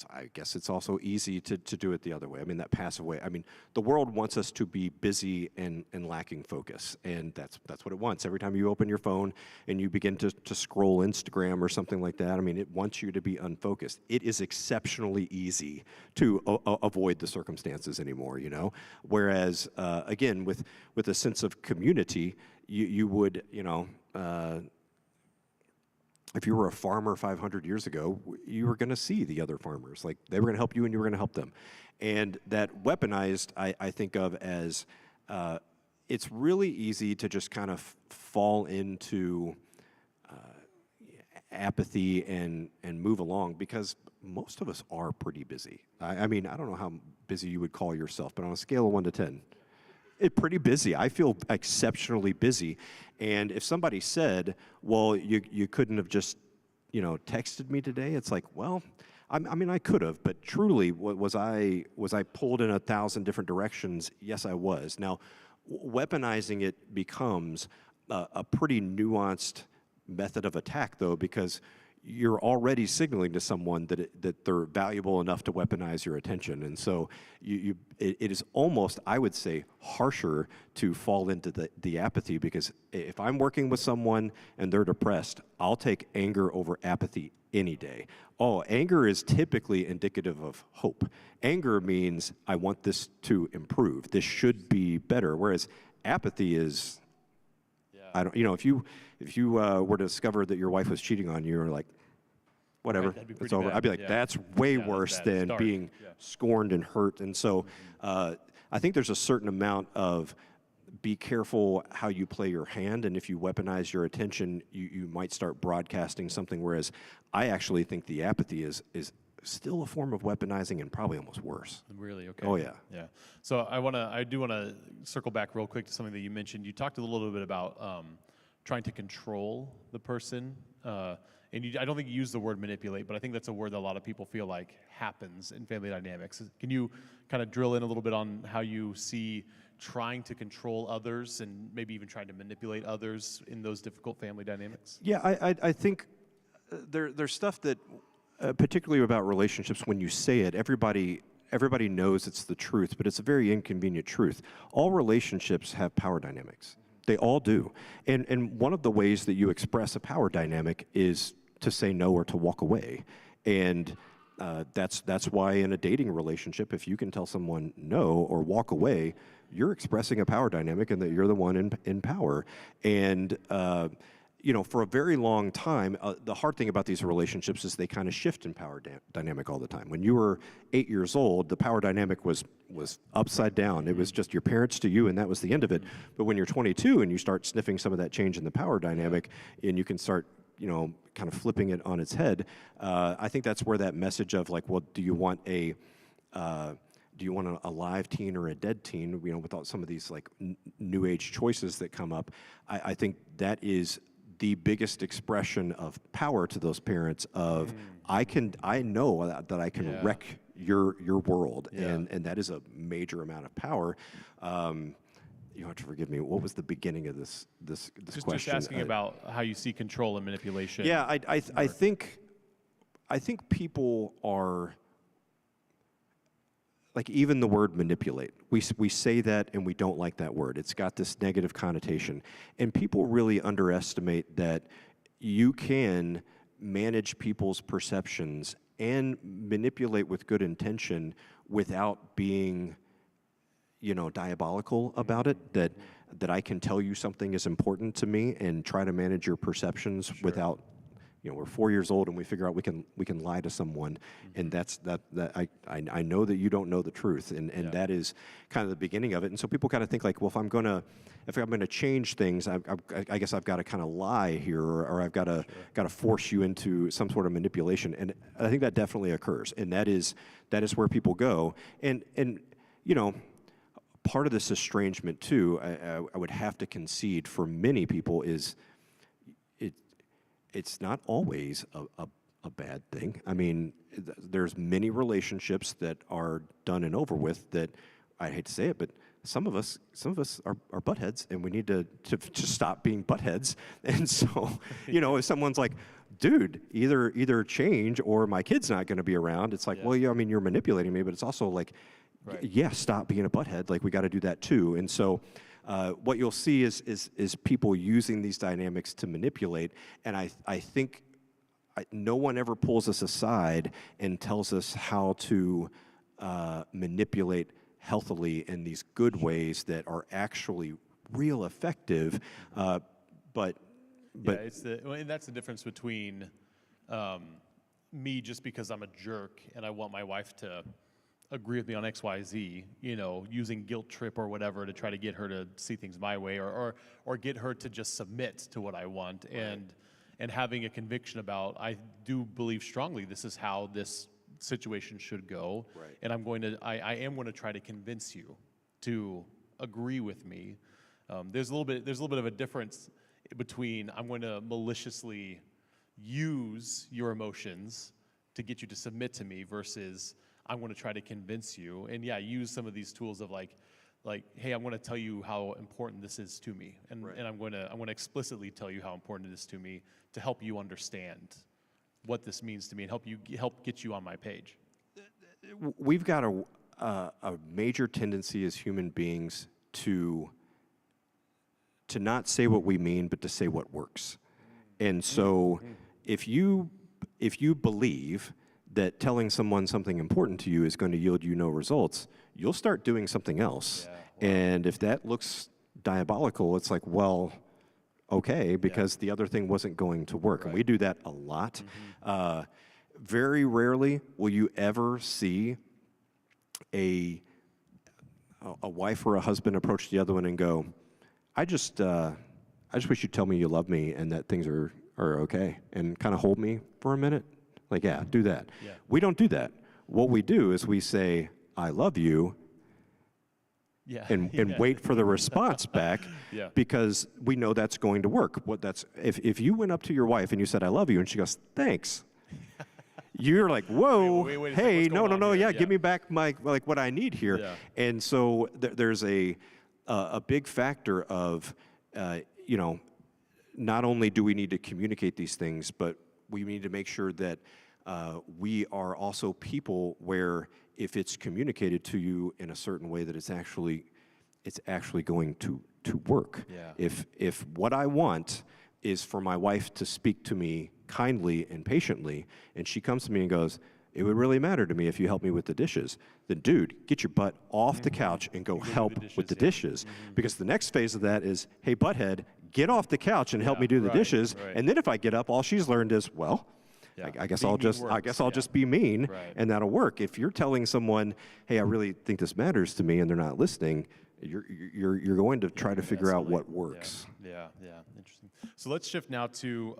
I guess it's also easy to do it the other way. I mean, that passive way. I mean, the world wants us to be busy and lacking focus, and that's what it wants. Every time you open your phone and you begin to scroll Instagram or something like that, I mean, it wants you to be unfocused. It is exceptionally easy to avoid the circumstances anymore, you know? Whereas, again, with a sense of community, you would, you know, if you were a farmer 500 years ago, you were going to see the other farmers. Like, they were going to help you and you were going to help them. And that weaponized, I think of as, it's really easy to just kind of fall into apathy and move along because most of us are pretty busy. I mean, I don't know how busy you would call yourself, but on a scale of 1 to 10, it's pretty busy. I feel exceptionally busy. And if somebody said, well, you couldn't have just, you know, texted me today, it's like, well, I mean, I could have, but truly, was I pulled in 1,000 different directions? Yes, I was. Now, weaponizing it becomes a pretty nuanced method of attack, though, because you're already signaling to someone that they're valuable enough to weaponize your attention. And so it is almost, I would say, harsher to fall into the apathy, because if I'm working with someone and they're depressed, I'll take anger over apathy any day. Oh, anger is typically indicative of hope. Anger means I want this to improve. This should be better. Whereas apathy is, I don't, you know, if you were to discover that your wife was cheating on you, or like, whatever, right, it's over. I'd be like, that's way worse than being scorned and hurt. And so I think there's a certain amount of be careful how you play your hand, and if you weaponize your attention, you might start broadcasting something, whereas I actually think the apathy is still a form of weaponizing and probably almost worse. Really? Okay. Oh, yeah. Yeah. So I do want to circle back real quick to something that you mentioned. You talked a little bit about trying to control the person. And I don't think you use the word manipulate, but I think that's a word that a lot of people feel like happens in family dynamics. Can you kind of drill in a little bit on how you see trying to control others and maybe even trying to manipulate others in those difficult family dynamics? Yeah, I think there's stuff that, particularly about relationships, when you say it, everybody knows it's the truth, but it's a very inconvenient truth. All relationships have power dynamics. They all do. And one of the ways that you express a power dynamic is to say no or to walk away. And that's why in a dating relationship, if you can tell someone no or walk away, you're expressing a power dynamic and that you're the one in power. And for a very long time, the hard thing about these relationships is they kind of shift in power dynamic all the time. When you were 8 years old, the power dynamic was upside down. It was just your parents to you, and that was the end of it. But when you're 22 and you start sniffing some of that change in the power dynamic, and you can start, kind of flipping it on its head, I think that's where that message of like, well, do you want a live teen or a dead teen, without some of these like new age choices that come up. I think that is the biggest expression of power to those parents of, I know that I can wreck your world, and that is a major amount of power. You have to forgive me. What was the beginning of this question? Just asking about how you see control and manipulation. Yeah, I think people are, like, even the word manipulate, we say that and we don't like that word. It's got this negative connotation. And people really underestimate that you can manage people's perceptions and manipulate with good intention without being, diabolical about it, that I can tell you something is important to me and try to manage your perceptions without, we're 4 years old and we figure out we can lie to someone, and that I know that you don't know the truth, and that is kind of the beginning of it. And so people kind of think like, well, if I'm gonna change things, I guess I've got to kind of lie here, or I've got to force you into some sort of manipulation. And I think that definitely occurs, and that is where people go. And part of this estrangement too, I would have to concede for many people is, it's not always a bad thing. I mean, there's many relationships that are done and over with that, I hate to say it, but some of us are buttheads, and we need to stop being buttheads. And so, if someone's like, dude, either change or my kid's not going to be around, it's like, well, yeah, I mean, you're manipulating me, but it's also like, stop being a butthead. Like, we got to do that too. And so, what you'll see is people using these dynamics to manipulate, and I think no one ever pulls us aside and tells us how to manipulate healthily in these good ways that are actually real effective. But and that's the difference between me just because I'm a jerk and I want my wife to agree with me on X, Y, Z, using guilt trip or whatever to try to get her to see things my way, or get her to just submit to what I want, and having a conviction about, I do believe strongly this is how this situation should go, and I am going to try to convince you to agree with me. There's a little bit of a difference between I'm going to maliciously use your emotions to get you to submit to me versus I'm going to try to convince you, and use some of these tools of like, hey, I'm going to tell you how important this is to me, and I'm going to explicitly tell you how important it is to me to help you understand what this means to me and help get you on my page. We've got a major tendency as human beings to not say what we mean, but to say what works. And so if you believe that telling someone something important to you is going to yield you no results, you'll start doing something else. And if that looks diabolical, it's like, well, okay, because the other thing wasn't going to work. And we do that a lot. Very rarely will you ever see a wife or a husband approach the other one and go, I just wish you'd tell me you love me and that things are okay, and kind of hold me for a minute. Like, do that. We don't do that. What we do is we say, I love you, and wait for the response back, because we know that's going to work. If you went up to your wife and you said, I love you, and she goes, thanks, you're like, whoa, wait, hey, no, give me back what I need here. And so there's a big factor of, not only do we need to communicate these things, but we need to make sure that we are also people where if it's communicated to you in a certain way that it's actually going to work. If what I want is for my wife to speak to me kindly and patiently, and she comes to me and goes, it would really matter to me if you help me with the dishes, then dude, get your butt off the couch and go help with the dishes. Because the next phase of that is, hey, butthead, get off the couch and help me do the dishes. Right. And then if I get up, all she's learned is, well, I guess I'll just be mean, and that'll work. If you're telling someone, hey, I really think this matters to me, and they're not listening, you're going to try to figure out what works. Yeah, interesting. So let's shift now to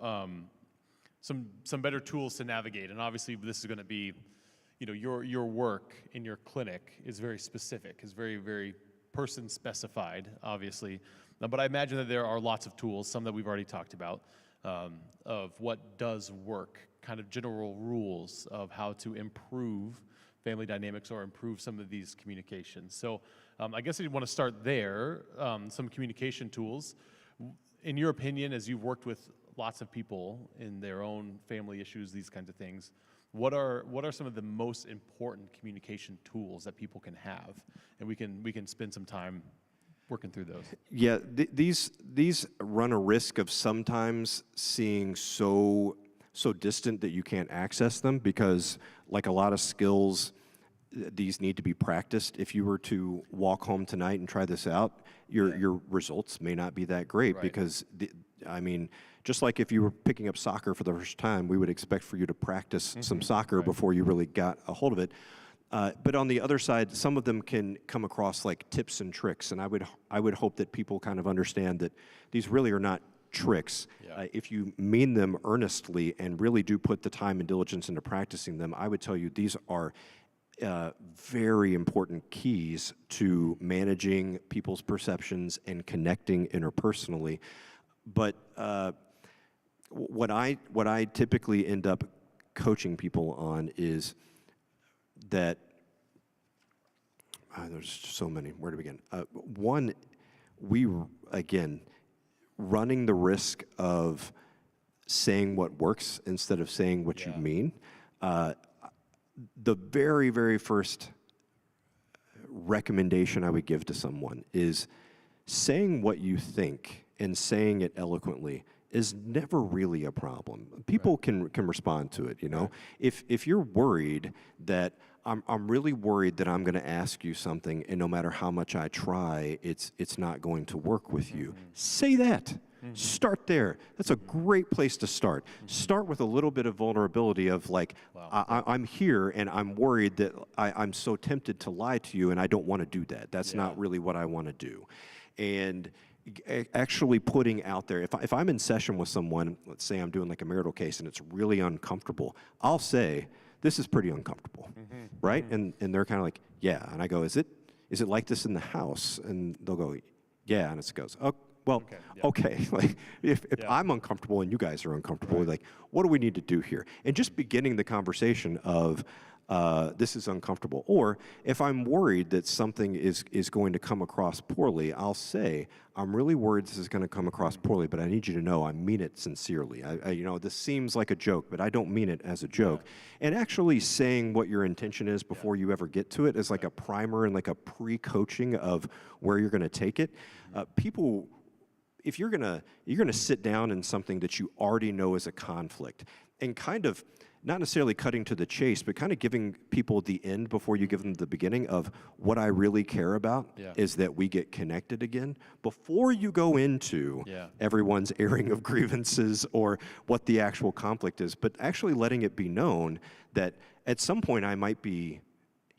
some better tools to navigate. And obviously, this is going to be, your work in your clinic is very specific, is very, very person specified, obviously. But I imagine that there are lots of tools, some that we've already talked about, of what does work, kind of general rules of how to improve family dynamics or improve some of these communications. So I guess I want to start there, some communication tools. In your opinion, as you've worked with lots of people in their own family issues, these kinds of things, what are some of the most important communication tools that people can have? And we can spend some time working through those. Yeah, these run a risk of sometimes seeing so distant that you can't access them, because like a lot of skills, these need to be practiced. If you were to walk home tonight and try this out, your results may not be that great, because just like if you were picking up soccer for the first time, we would expect for you to practice some soccer before you really got a hold of it. But on the other side, some of them can come across like tips and tricks, and I would hope that people kind of understand that these really are not tricks. If you mean them earnestly and really do put the time and diligence into practicing them, I would tell you these are very important keys to managing people's perceptions and connecting interpersonally. But what I typically end up coaching people on is that there's so many. Where to begin? One, again, running the risk of saying what works instead of saying what you mean. The very, very first recommendation I would give to someone is saying what you think and saying it eloquently is never really a problem. People can respond to it, If you're worried that I'm really worried that I'm going to ask you something, and no matter how much I try, it's not going to work with you. Say that. Start there. That's a great place to start. Start with a little bit of vulnerability of like, I'm here and I'm worried that I'm so tempted to lie to you, and I don't want to do that. That's not really what I want to do. And actually putting out there, if I'm in session with someone, let's say I'm doing like a marital case and it's really uncomfortable, I'll say, this is pretty uncomfortable, right? And they're kind of like, yeah. And I go, is it like this in the house? And they'll go, yeah. And it goes, oh, well, okay. Like if I'm uncomfortable and you guys are uncomfortable, like, what do we need to do here? And just beginning the conversation of, this is uncomfortable. Or if I'm worried that something is going to come across poorly, I'll say, I'm really worried this is going to come across poorly, but I need you to know I mean it sincerely. This seems like a joke, but I don't mean it as a joke. And actually saying what your intention is before you ever get to it is like a primer and like a pre-coaching of where you're going to take it. People, if you're gonna sit down in something that you already know is a conflict, and kind of not necessarily cutting to the chase, but kind of giving people the end before you give them the beginning of what I really care about is that we get connected again. Before you go into everyone's airing of grievances or what the actual conflict is, but actually letting it be known that at some point I might be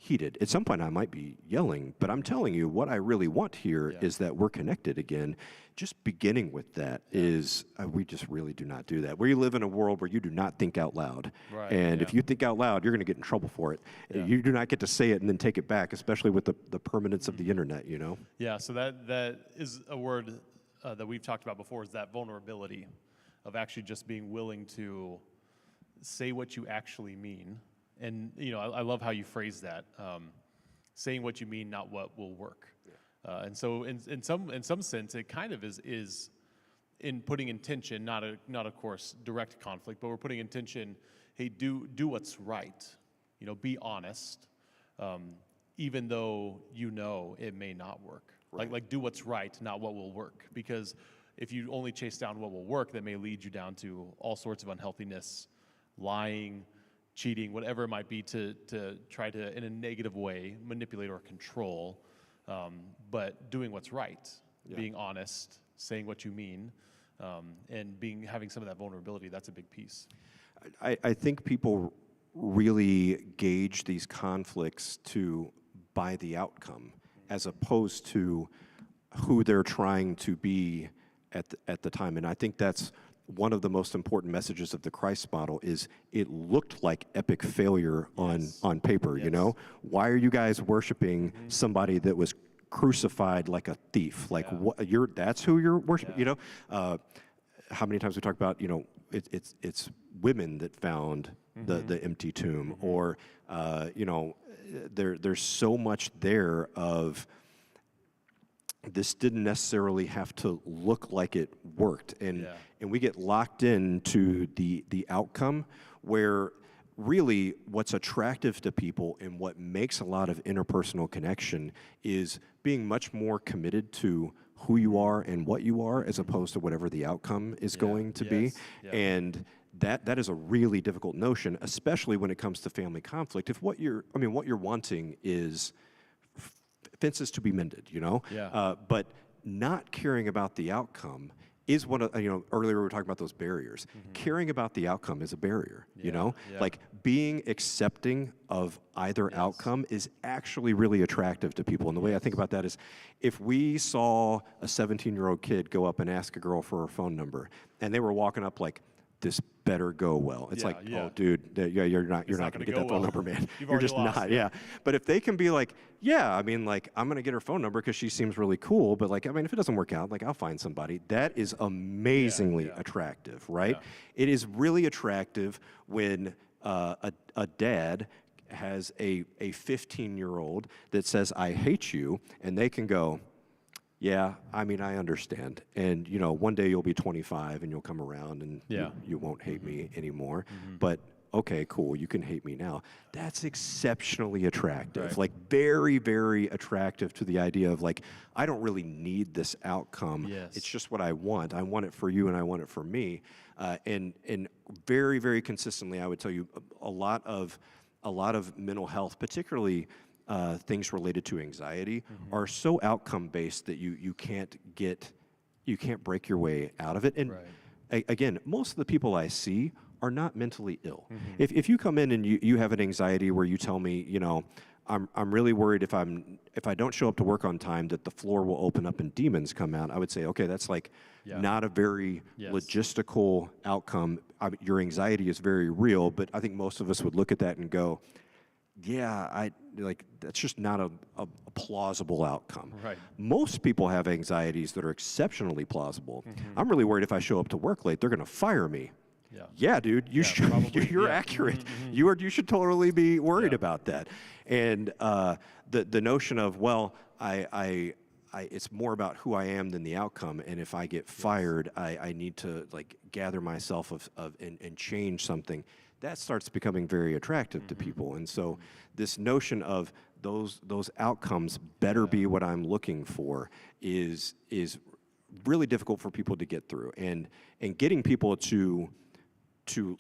heated. At some point I might be yelling, but I'm telling you what I really want here is that we're connected again. Just beginning with that is, we just really do not do that. We live in a world where you do not think out loud. And if you think out loud, you're going to get in trouble for it. You do not get to say it and then take it back, especially with the permanence of the internet, Yeah, so that is a word that we've talked about before, is that vulnerability of actually just being willing to say what you actually mean. And I love how you phrase that, saying what you mean, not what will work. And so, in some sense, it kind of is in putting intention, not of course direct conflict, but we're putting intention. Hey, do what's right. Be honest, even though it may not work. Like do what's right, not what will work. Because if you only chase down what will work, that may lead you down to all sorts of unhealthiness, lying, cheating, whatever it might be, to try to, in a negative way, manipulate or control. But doing what's right, being honest, saying what you mean, and having some of that vulnerability. That's a big piece. I think people really gauge these conflicts by the outcome, as opposed to who they're trying to be at the time. And I think that's one of the most important messages of the Christ model is it looked like epic failure on paper, you know? Why are you guys worshiping somebody that was crucified like a thief? Like that's who you're worshiping, you know? How many times we talk about, you know, it's women that found the empty tomb, or you know, there's so much there of this didn't necessarily have to look like it worked, and we get locked into the outcome, where really what's attractive to people and what makes a lot of interpersonal connection is being much more committed to who you are and what you are, as opposed to whatever the outcome is going to be. And that is a really difficult notion, especially when it comes to family conflict. If what you're wanting is fences to be mended, you know? But not caring about the outcome is one of, you know, earlier we were talking about those barriers. Caring about the outcome is a barrier, you know? Like being accepting of either outcome is actually really attractive to people. And the way I think about that is, if we saw a 17-year-old kid go up and ask a girl for her phone number, and they were walking up like, this better go well. It's oh, dude, you're not going to get that phone number, man. You're just not, But if they can be like, I mean, like, I'm going to get her phone number because she seems really cool, but like, I mean, if it doesn't work out, like, I'll find somebody. That is amazingly attractive, right? It is really attractive when a dad has a 15-year-old that says, I hate you, and they can go, yeah, I mean, I understand. And, you know, one day you'll be 25 and you'll come around and you won't hate me anymore. But, okay, cool, you can hate me now. That's exceptionally attractive. Like, very, very attractive to the idea of, like, I don't really need this outcome. It's just what I want. I want it for you and I want it for me. And very, very consistently, I would tell you, a lot of mental health, particularly things related to anxiety, are so outcome-based that you can't break your way out of it. And again, most of the people I see are not mentally ill. If you come in and you have an anxiety where you tell me, you know, I'm really worried if I don't show up to work on time that the floor will open up and demons come out, I would say, okay, that's like not a very logistical outcome. Your anxiety is very real, but I think most of us would look at that and go, that's just not a plausible outcome. Most people have anxieties that are exceptionally plausible. I'm really worried if I show up to work late, they're going to fire me. Yeah, dude, you're accurate. You should totally be worried about that. And the notion of, well, it's more about who I am than the outcome. And if I get fired, I need to like gather myself and change something. That starts becoming very attractive to people. And so this notion of those outcomes better be what I'm looking for is really difficult for people to get through. And getting people to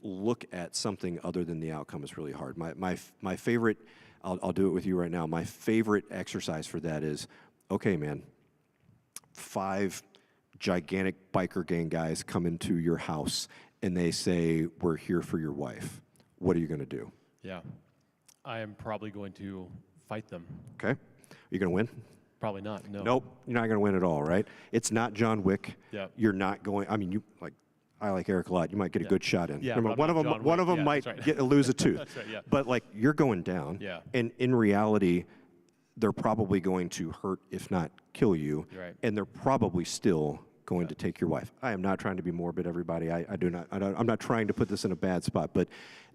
look at something other than the outcome is really hard. My favorite, I'll do it with you right now, my favorite exercise for that is, okay, man, 5 gigantic biker gang guys come into your house and they say, we're here for your wife. What are you going to do? I am probably going to fight them. Okay. Are you going to win? Probably not, no. Nope, you're not going to win at all, right? It's not John Wick. You're not going, I mean, I like Erik a lot. You might get a good shot in. Remember, one of them might lose a tooth. But like, you're going down. And in reality, they're probably going to hurt, if not kill you. And they're probably still going to take your wife. I am not trying to be morbid, everybody. I'm not trying to put this in a bad spot, but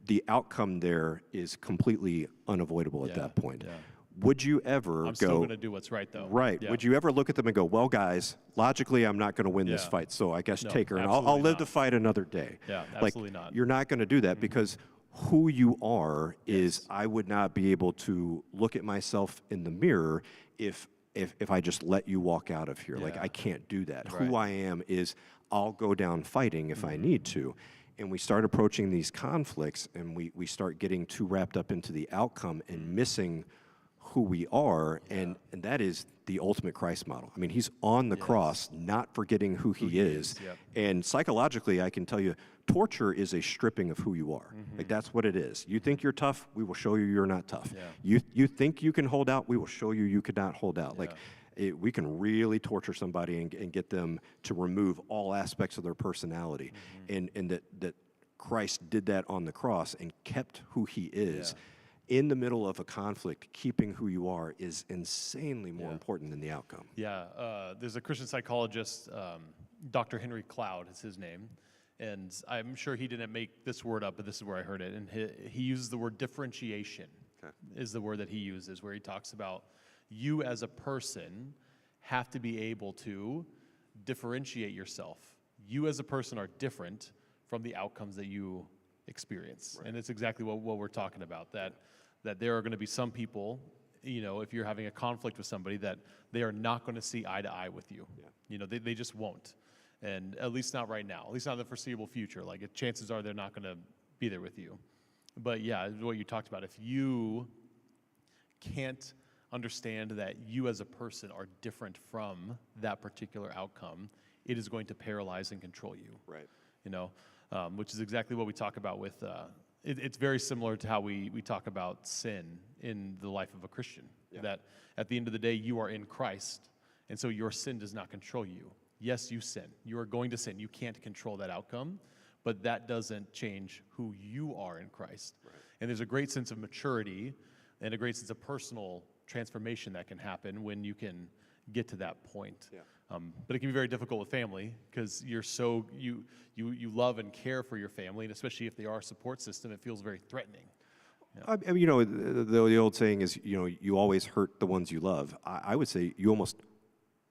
the outcome there is completely unavoidable at that point. Would you ever I'm still going to do what's right, though. Would you ever look at them and go, well, guys, logically, I'm not going to win this fight, so I guess take her, and I'll live to fight another day. Absolutely not. You're not going to do that because who you are is, I would not be able to look at myself in the mirror if I just let you walk out of here. Like, I can't do that. Who I am is, I'll go down fighting if I need to. And we start approaching these conflicts, and we start getting too wrapped up into the outcome and missing who we are, and that is the ultimate Christ model. I mean, he's on the cross, not forgetting who he is. Yep. And psychologically, I can tell you, torture is a stripping of who you are. Like, that's what it is. You think you're tough, we will show you you're not tough. Yeah. You think you can hold out, we will show you you could not hold out. Like, we can really torture somebody and get them to remove all aspects of their personality. And that Christ did that on the cross and kept who he is. In the middle of a conflict, keeping who you are is insanely more important than the outcome. Yeah, there's a Christian psychologist, Dr. Henry Cloud is his name, and I'm sure he didn't make this word up, but this is where I heard it, and he uses the word differentiation is the word that he uses, where he talks about you as a person have to be able to differentiate yourself. You as a person are different from the outcomes that you experience. And it's exactly what we're talking about, that there are going to be some people, you know, if you're having a conflict with somebody, that they are not going to see eye to eye with you. You know, they just won't. And at least not right now, at least not in the foreseeable future. Like, chances are they're not going to be there with you. But yeah, what you talked about, if you can't understand that you as a person are different from that particular outcome, it is going to paralyze and control you. Right. You know, which is exactly what we talk about with, it's very similar to how we talk about sin in the life of a Christian. That at the end of the day, you are in Christ, and so your sin does not control you. Yes, you sin. You are going to sin. You can't control that outcome, but that doesn't change who you are in Christ. Right. And there's a great sense of maturity and a great sense of personal transformation that can happen when you can get to that point. But it can be very difficult with family because you're so you love and care for your family, and especially if they are a support system, it feels very threatening. I mean, you know, the old saying is, you know, you always hurt the ones you love. I would say you almost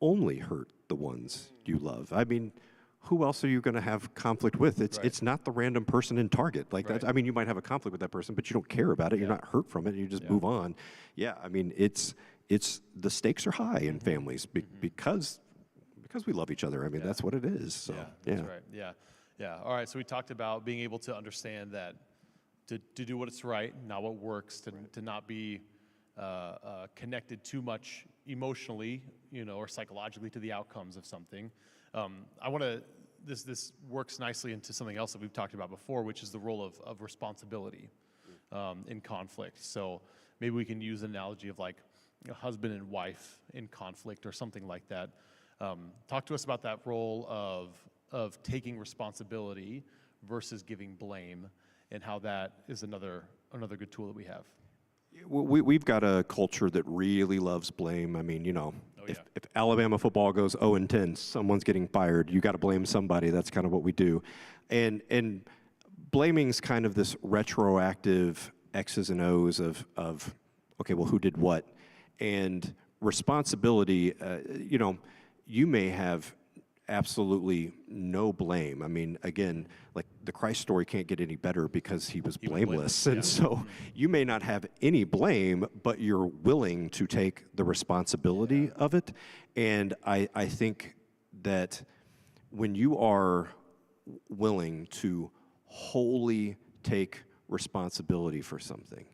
only hurt the ones you love. I mean, who else are you going to have conflict with? It's not the random person in Target. Like that. I mean, you might have a conflict with that person, but you don't care about it. You're not hurt from it. You just move on. Yeah, I mean, it's the stakes are high in families because we love each other. I mean, that's what it is. So, that's right. Yeah. All right. So we talked about being able to understand that to do what is right, not what works, to not be connected too much emotionally, you know, or psychologically to the outcomes of something. I want to. This works nicely into something else that we've talked about before, which is the role of responsibility in conflict. So maybe we can use an analogy of like a husband and wife in conflict or something like that. Talk to us about that role of taking responsibility versus giving blame, and how that is another good tool that we have. We've got a culture that really loves blame. I mean, you know, if Alabama football goes 0-10, someone's getting fired. You got to blame somebody. That's kind of what we do, and blaming's kind of this retroactive X's and O's of okay, well, who did what, and responsibility. You know, you may have absolutely no blame. I mean, again, like the Christ story can't get any better because he was blameless. And so you may not have any blame, but you're willing to take the responsibility of it. And I think that when you are willing to wholly take responsibility for something,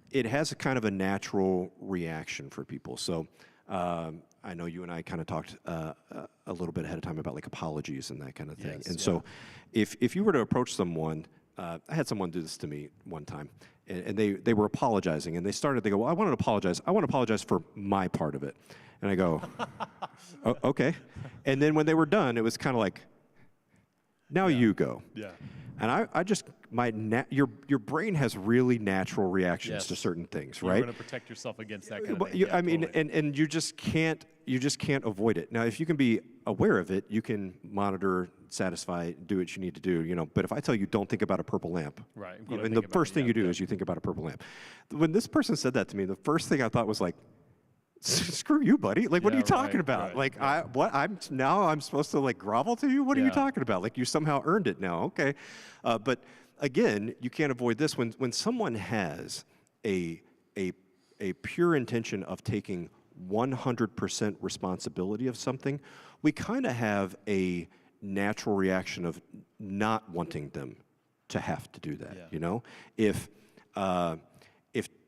it has a kind of a natural reaction for people. So I know you and I kind of talked a little bit ahead of time about like apologies and that kind of thing. So if you were to approach someone, I had someone do this to me one time, and they were apologizing, and they go, well, I want to apologize for my part of it. And I go, oh, okay. And then when they were done, it was kind of like, now you go. And I just, your brain has really natural reactions to certain things, right? You're going to protect yourself against that kind of thing. I mean, and you just can't avoid it. Now, if you can be aware of it, you can monitor, satisfy, do what you need to do, you know. But if I tell you don't think about a purple lamp, and the first thing you do is you think about a purple lamp. When this person said that to me, the first thing I thought was like, screw you, buddy. Like, what are you talking about? I'm supposed to like grovel to you? What are you talking about? Like, you somehow earned it now. Okay. But again, you can't avoid this. When someone has a pure intention of taking 100% responsibility of something, we kind of have a natural reaction of not wanting them to have to do that. You know, if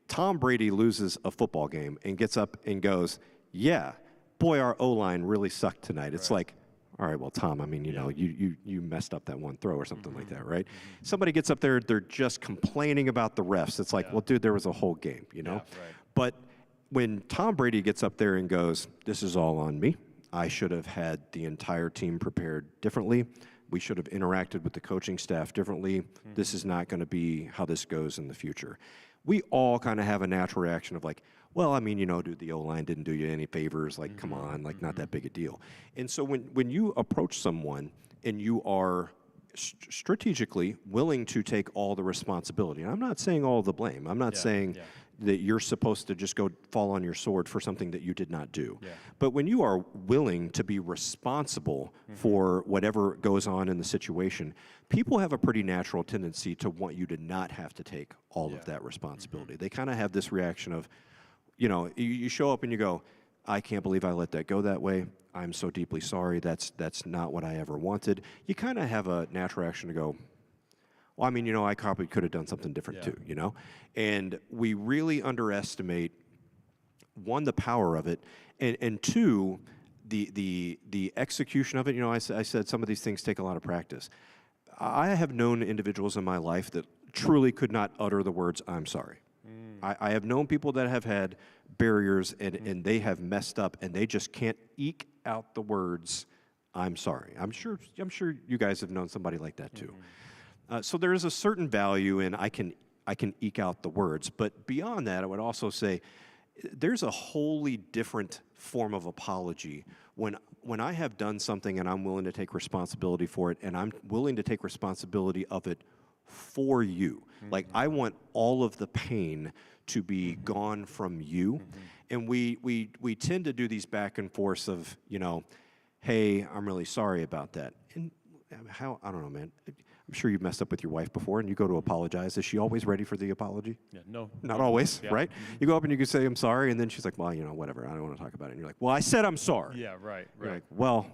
Tom Brady loses a football game and gets up and goes, yeah, boy, our O-line really sucked tonight. It's like, all right, well, Tom, I mean, you know, you messed up that one throw or something like that, right? Somebody gets up there, they're just complaining about the refs. It's like, well, dude, there was a whole game, you know? But when Tom Brady gets up there and goes, this is all on me. I should have had the entire team prepared differently. We should have interacted with the coaching staff differently. This is not going to be how this goes in the future. We all kind of have a natural reaction of like, well, I mean, you know, dude, the O-line didn't do you any favors. Like, come on, like, not that big a deal. And so when you approach someone and you are strategically willing to take all the responsibility, and I'm not saying all the blame. I'm not saying that you're supposed to just go fall on your sword for something that you did not do. But when you are willing to be responsible for whatever goes on in the situation, people have a pretty natural tendency to want you to not have to take all of that responsibility. They kind of have this reaction of, you know, you show up and you go, I can't believe I let that go that way. I'm so deeply sorry. That's not what I ever wanted. You kind of have a natural reaction to go, well, I mean, you know, I probably could have done something different too, you know? And we really underestimate, one, the power of it, and two, the execution of it. You know, I said some of these things take a lot of practice. I have known individuals in my life that truly could not utter the words, I'm sorry. I have known people that have had barriers and they have messed up and they just can't eke out the words, I'm sorry. I'm sure you guys have known somebody like that too. So there is a certain value in I can eke out the words, but beyond that, I would also say there's a wholly different form of apology when I have done something and I'm willing to take responsibility for it, and I'm willing to take responsibility of it for you. Like, I want all of the pain to be gone from you, and we tend to do these back and forths of, you know, hey, I'm really sorry about that. And how, I don't know, man. I'm sure you've messed up with your wife before, and you go to apologize. Is she always ready for the apology? No. Not always, right? You go up and you can say, I'm sorry, and then she's like, well, you know, whatever, I don't want to talk about it. And you're like, well, I said I'm sorry. Yeah, right. You're like, well,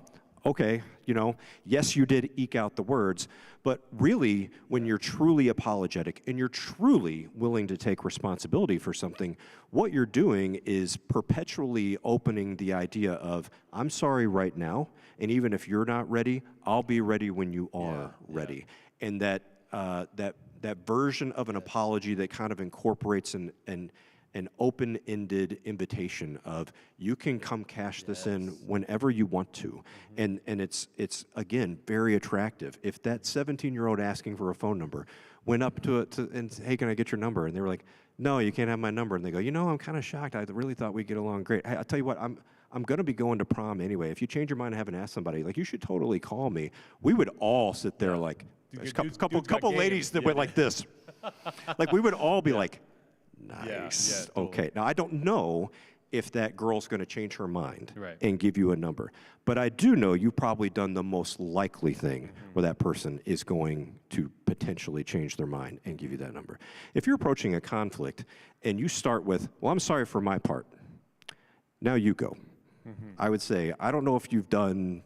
okay, you know, yes, you did eke out the words, but really, when you're truly apologetic and you're truly willing to take responsibility for something, what you're doing is perpetually opening the idea of, I'm sorry right now, and even if you're not ready, I'll be ready when you are ready. And that version of an apology that kind of incorporates an open-ended invitation of, you can come cash this in whenever you want to. And it's again, very attractive. If that 17-year-old asking for a phone number went up to it and said, hey, can I get your number? And they were like, no, you can't have my number. And they go, you know, I'm kind of shocked. I really thought we'd get along great. Hey, I'll tell you what, I'm going to be going to prom anyway. If you change your mind and haven't asked somebody, like, you should totally call me. We would all sit there like, there's a couple ladies that went like this. Like, we would all be like, nice. Totally. Okay. Now, I don't know if that girl's going to change her mind and give you a number. But I do know you've probably done the most likely thing where that person is going to potentially change their mind and give you that number. If you're approaching a conflict and you start with, well, I'm sorry for my part. Now you go. I would say, I don't know if you've done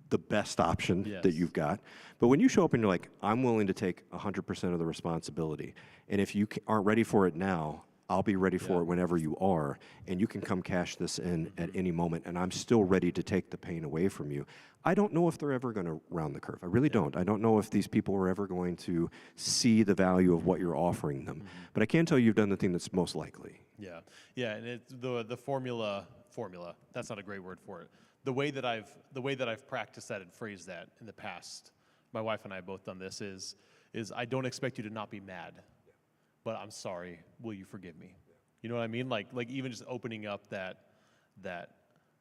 the best option that you've got. But when you show up and you're like, I'm willing to take 100% of the responsibility, and if you aren't ready for it now, I'll be ready for it whenever you are, and you can come cash this in at any moment, and I'm still ready to take the pain away from you. I don't know if they're ever going to round the curve. I really don't. I don't know if these people are ever going to see the value of what you're offering them. But I can tell you've done the thing that's most likely. Yeah, and it's the formula, that's not a great word for it. The way that I've practiced that and phrased that in the past, my wife and I have both done this, is I don't expect you to not be mad, but I'm sorry, will you forgive me? You know what I mean? Like even just opening up that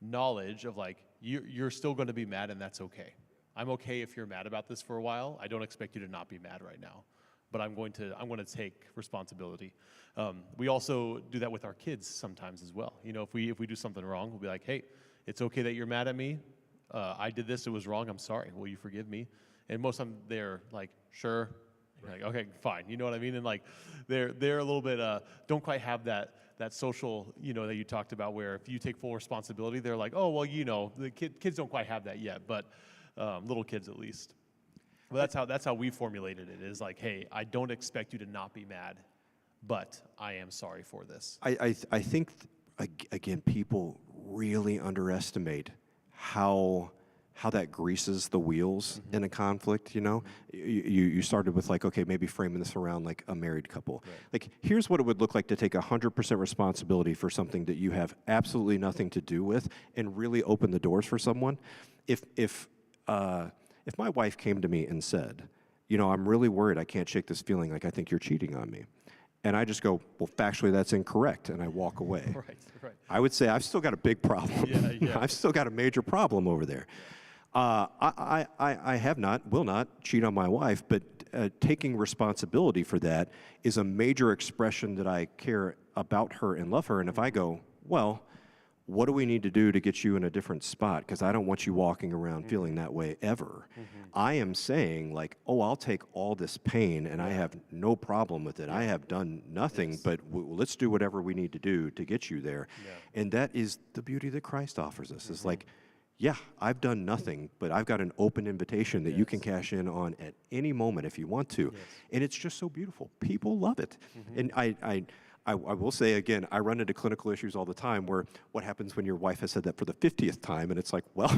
knowledge of, like, you're still going to be mad, and that's okay. I'm okay if you're mad about this for a while. I don't expect you to not be mad right now, but I'm going to take responsibility. We also do that with our kids sometimes as well. You know, if we do something wrong, we'll be like, hey, it's okay that you're mad at me. I did this, it was wrong, I'm sorry. Will you forgive me? And most of them, they're like, sure. Like, okay, fine. You know what I mean? And like, they're a little bit, don't quite have that social, you know, that you talked about, where if you take full responsibility, they're like, oh, well, you know, the kids don't quite have that yet, but little kids at least. Well, that's how we formulated it, is like, hey, I don't expect you to not be mad, but I am sorry for this. I think, again, people really underestimate how that greases the wheels in a conflict, you know? You started with like, okay, maybe framing this around like a married couple. Right. Like, here's what it would look like to take 100% responsibility for something that you have absolutely nothing to do with and really open the doors for someone. If my wife came to me and said, you know, I'm really worried I can't shake this feeling like I think you're cheating on me. And I just go, well, factually, that's incorrect, and I walk away. Right. I would say I've still got a big problem. Yeah. I've still got a major problem over there. I will not cheat on my wife, but taking responsibility for that is a major expression that I care about her and love her. And if I go, well, what do we need to do to get you in a different spot? Because I don't want you walking around feeling that way ever. I am saying like, oh, I'll take all this pain and I have no problem with it. I have done nothing, but let's do whatever we need to do to get you there. And that is the beauty that Christ offers us. Is like, yeah, I've done nothing, but I've got an open invitation that you can cash in on at any moment if you want to. And it's just so beautiful. People love it. And I will say again, I run into clinical issues all the time where what happens when your wife has said that for the 50th time and it's like, well,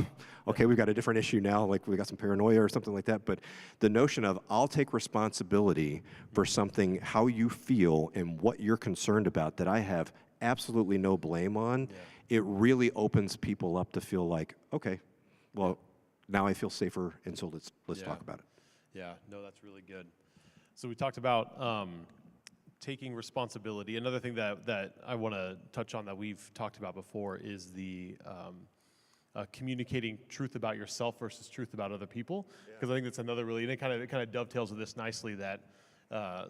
okay, we've got a different issue now, like we got some paranoia or something like that. But the notion of I'll take responsibility for something, how you feel and what you're concerned about that I have absolutely no blame on, it really opens people up to feel like, okay, well, now I feel safer, and so let's talk about it. Yeah, no, that's really good. So we talked about taking responsibility. Another thing that I want to touch on that we've talked about before is the communicating truth about yourself versus truth about other people. Because I think that's another really, and it kind of dovetails with this nicely that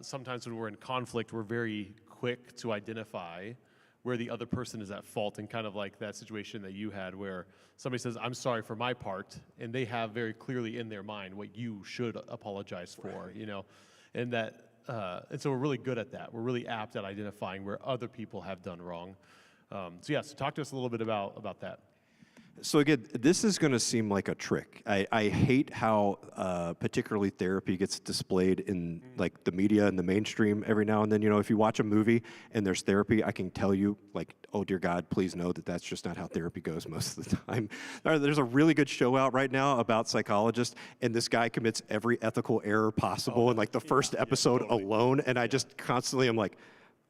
sometimes when we're in conflict, we're very quick to identify where the other person is at fault, and kind of like that situation that you had where somebody says, I'm sorry for my part, and they have very clearly in their mind what you should apologize for, you know, and that, and so we're really good at that. We're really apt at identifying where other people have done wrong. So talk to us a little bit about that. So again, this is going to seem like a trick. I hate how particularly therapy gets displayed in like the media and the mainstream every now and then. You know, if you watch a movie and there's therapy, I can tell you like, oh dear God, please know that that's just not how therapy goes most of the time. There's a really good show out right now about psychologists, and this guy commits every ethical error possible in like the first episode alone, and I just constantly am like,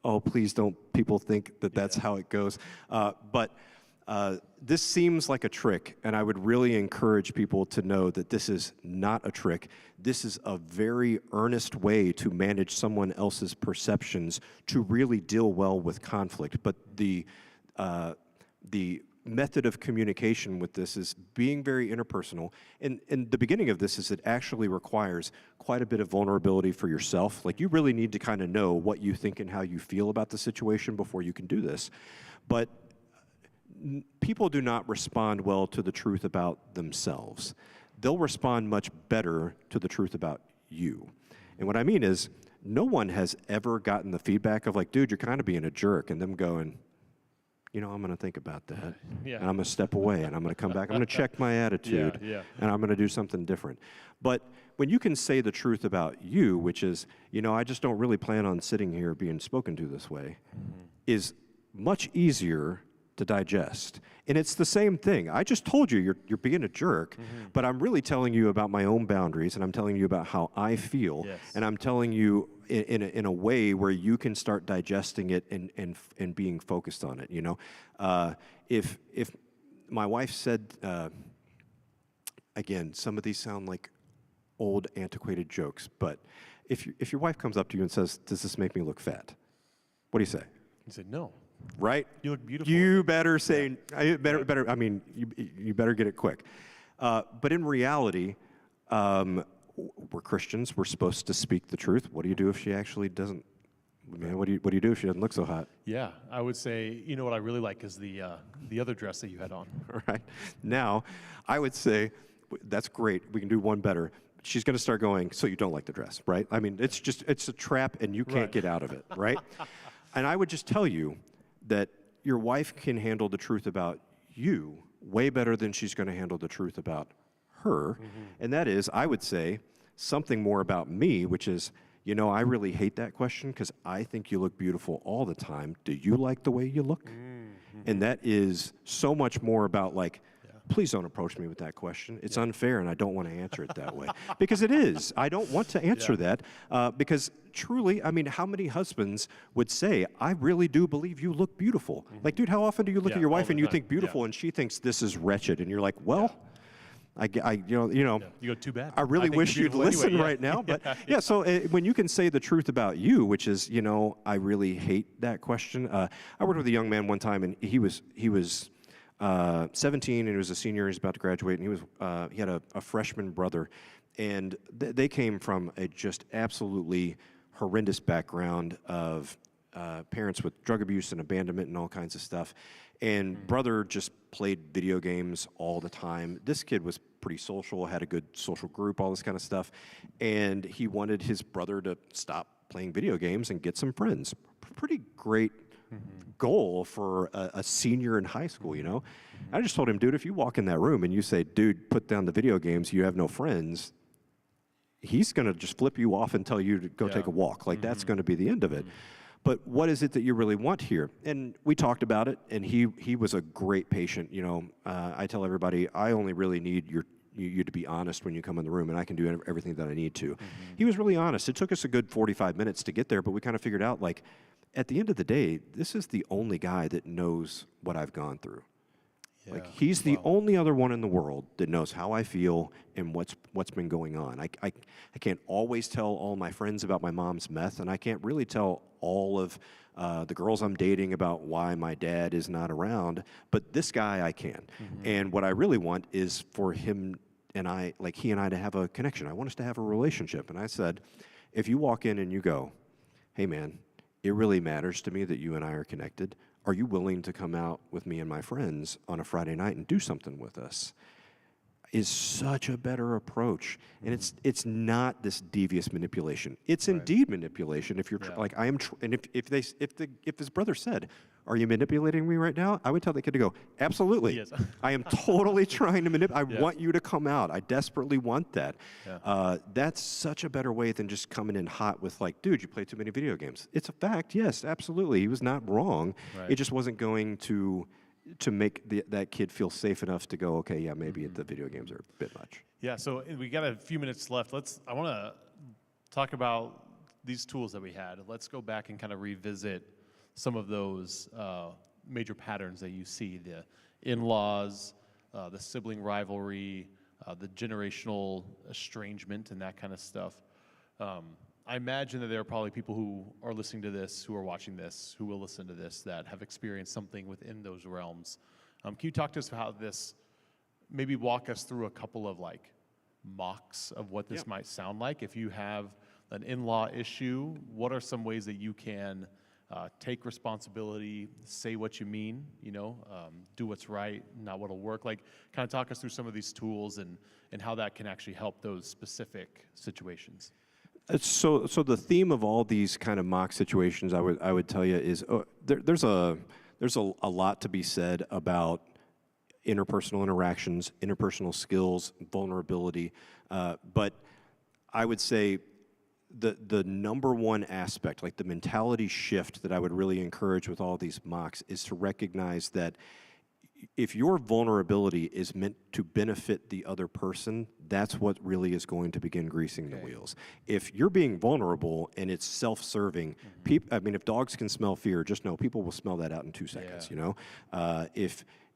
oh, please don't people think that that's how it goes. But this seems like a trick, and I would really encourage people to know that this is not a trick. This is a very earnest way to manage someone else's perceptions to really deal well with conflict. But the method of communication with this is being very interpersonal. And the beginning of this is it actually requires quite a bit of vulnerability for yourself. Like, you really need to kind of know what you think and how you feel about the situation before you can do this. But people do not respond well to the truth about themselves. They'll respond much better to the truth about you. And what I mean is, no one has ever gotten the feedback of like, dude, you're kind of being a jerk, and them going, you know, I'm going to think about that, and I'm going to step away, and I'm going to come back. I'm going to check my attitude, and I'm going to do something different. But when you can say the truth about you, which is, you know, I just don't really plan on sitting here being spoken to this way, is much easier to digest. And it's the same thing. I just told you you're being a jerk, but I'm really telling you about my own boundaries, and I'm telling you about how I feel, and I'm telling you in a way where you can start digesting it and being focused on it. You know, if my wife said, again, some of these sound like old antiquated jokes, but if your wife comes up to you and says, "Does this make me look fat?" What do you say? You said no. Right? You look beautiful. You better say, better. I mean, you better get it quick. But in reality, we're Christians. We're supposed to speak the truth. What do you do if she actually doesn't? Man, what do you do if she doesn't look so hot? Yeah, I would say, you know, what I really like is the other dress that you had on. All right. Now, I would say, that's great. We can do one better. She's going to start going, so you don't like the dress, right? I mean, it's a trap, and you can't get out of it, right? And I would just tell you that your wife can handle the truth about you way better than she's going to handle the truth about her. And that is, I would say, something more about me, which is, you know, I really hate that question because I think you look beautiful all the time. Do you like the way you look? And that is so much more about like, please don't approach me with that question. It's unfair, and I don't want to answer it that way. Because it is. I don't want to answer that because truly, I mean, how many husbands would say, I really do believe you look beautiful? Like, dude, how often do you look at your wife and you think beautiful and she thinks this is wretched? And you're like, well, you know, You go, too bad. I really wish you'd listen right now. But so when you can say the truth about you, which is, you know, I really hate that question. I worked with a young man one time, and he was 17, and he was a senior. He's about to graduate, and he had a freshman brother, and they came from a just absolutely horrendous background of parents with drug abuse and abandonment and all kinds of stuff. And brother just played video games all the time. This kid was pretty social, had a good social group, all this kind of stuff. And he wanted his brother to stop playing video games and get some friends. Pretty great goal for a senior in high school, you know? I just told him, dude, if you walk in that room and you say, dude, put down the video games, you have no friends, he's going to just flip you off and tell you to go take a walk. Like, that's going to be the end of it. But what is it that you really want here? And we talked about it, and he was a great patient. You know, I tell everybody, I only really need you to be honest when you come in the room, and I can do everything that I need to. He was really honest. It took us a good 45 minutes to get there, but we kind of figured out, like, at the end of the day, this is the only guy that knows what I've gone through. Like, he's the only other one in the world that knows how I feel and what's been going on. I can't always tell all my friends about my mom's meth, and I can't really tell all of the girls I'm dating about why my dad is not around, but this guy I can. And what I really want is for him and I, like he and I, to have a connection. I want us to have a relationship. And I said, if you walk in and you go, hey man, it really matters to me that you and I are connected. Are you willing to come out with me and my friends on a Friday night and do something with us? Is such a better approach. And it's not this devious manipulation. It's indeed manipulation. If you're like, I am, and if his brother said, are you manipulating me right now? I would tell the kid to go, absolutely. Yes. I am totally trying to manipulate. I want you to come out. I desperately want that. That's such a better way than just coming in hot with like, dude, you play too many video games. It's a fact. Yes, absolutely. He was not wrong. It just wasn't going to make that kid feel safe enough to go, okay, yeah, maybe the video games are a bit much. Yeah, so we got a few minutes left. I want to talk about these tools that we had. Let's go back and kind of revisit some of those major patterns that you see, the in-laws, the sibling rivalry, the generational estrangement and that kind of stuff. I imagine that there are probably people who are listening to this, who are watching this, who will listen to this, that have experienced something within those realms. Can you talk to us about how this, maybe walk us through a couple of like mocks of what this might sound like? If you have an in-law issue, what are some ways that you can take responsibility, say what you mean, you know, do what's right, not what'll work? Like, kind of talk us through some of these tools and how that can actually help those specific situations. So the theme of all these kind of mock situations, I would tell you, is there's a lot to be said about interpersonal interactions, interpersonal skills, vulnerability, but I would say the number one aspect, like the mentality shift that I would really encourage with all these mocks, is to recognize that if your vulnerability is meant to benefit the other person, that's what really is going to begin greasing the wheels. If you're being vulnerable and it's self-serving, I mean, if dogs can smell fear, just know people will smell that out in 2 seconds, you know?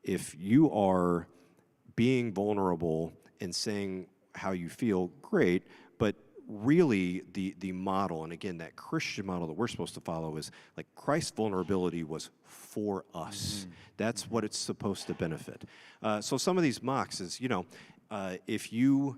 If you are being vulnerable and saying how you feel, great, but really the model, and again, that Christian model that we're supposed to follow is like Christ's vulnerability was for us. That's what it's supposed to benefit. So some of these mocks is, you know, if you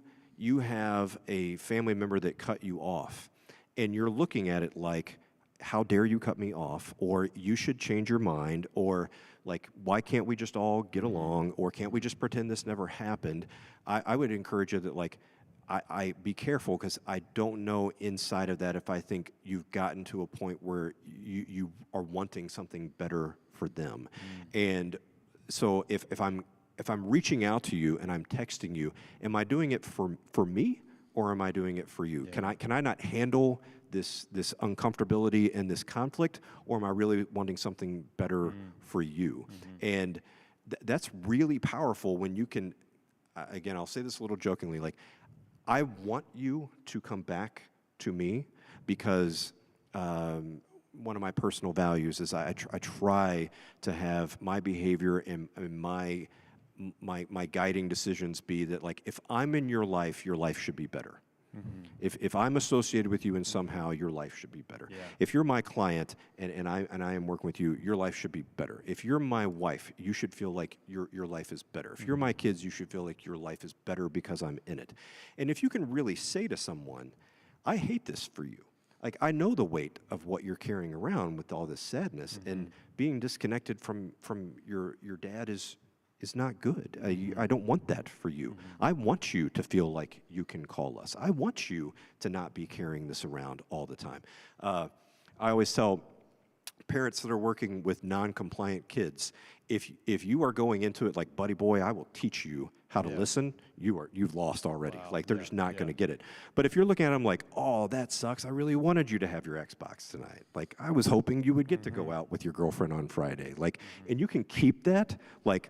have a family member that cut you off and you're looking at it like, how dare you cut me off, or you should change your mind, or like, why can't we just all get along, or can't we just pretend this never happened? I would encourage you that, like, I be careful, because I don't know inside of that if I think you've gotten to a point where you are wanting something better for them. And so if I'm reaching out to you and I'm texting you, am I doing it for me, or am I doing it for you? Yeah. Can I not handle this uncomfortability and this conflict, or am I really wanting something better for you? And that's really powerful when you can, again, I'll say this a little jokingly, like, I want you to come back to me because one of my personal values is I try to have my behavior and my guiding decisions be that, like, if I'm in your life should be better. If I'm associated with you and somehow, your life should be better. Yeah. If you're my client and I am working with you, your life should be better. If you're my wife, you should feel like your life is better. If you're my kids, you should feel like your life is better because I'm in it. And if you can really say to someone, I hate this for you. Like, I know the weight of what you're carrying around with all this sadness, and being disconnected from your dad is not good. I don't want that for you. I want you to feel like you can call us. I want you to not be carrying this around all the time. I always tell parents that are working with non-compliant kids, if you are going into it like, buddy boy, I will teach you how to listen, you've lost already. Wow. Like, they're just not going to get it. But if you're looking at them like, oh, that sucks, I really wanted you to have your Xbox tonight. Like, I was hoping you would get to go out with your girlfriend on Friday. Like, and you can keep that, like,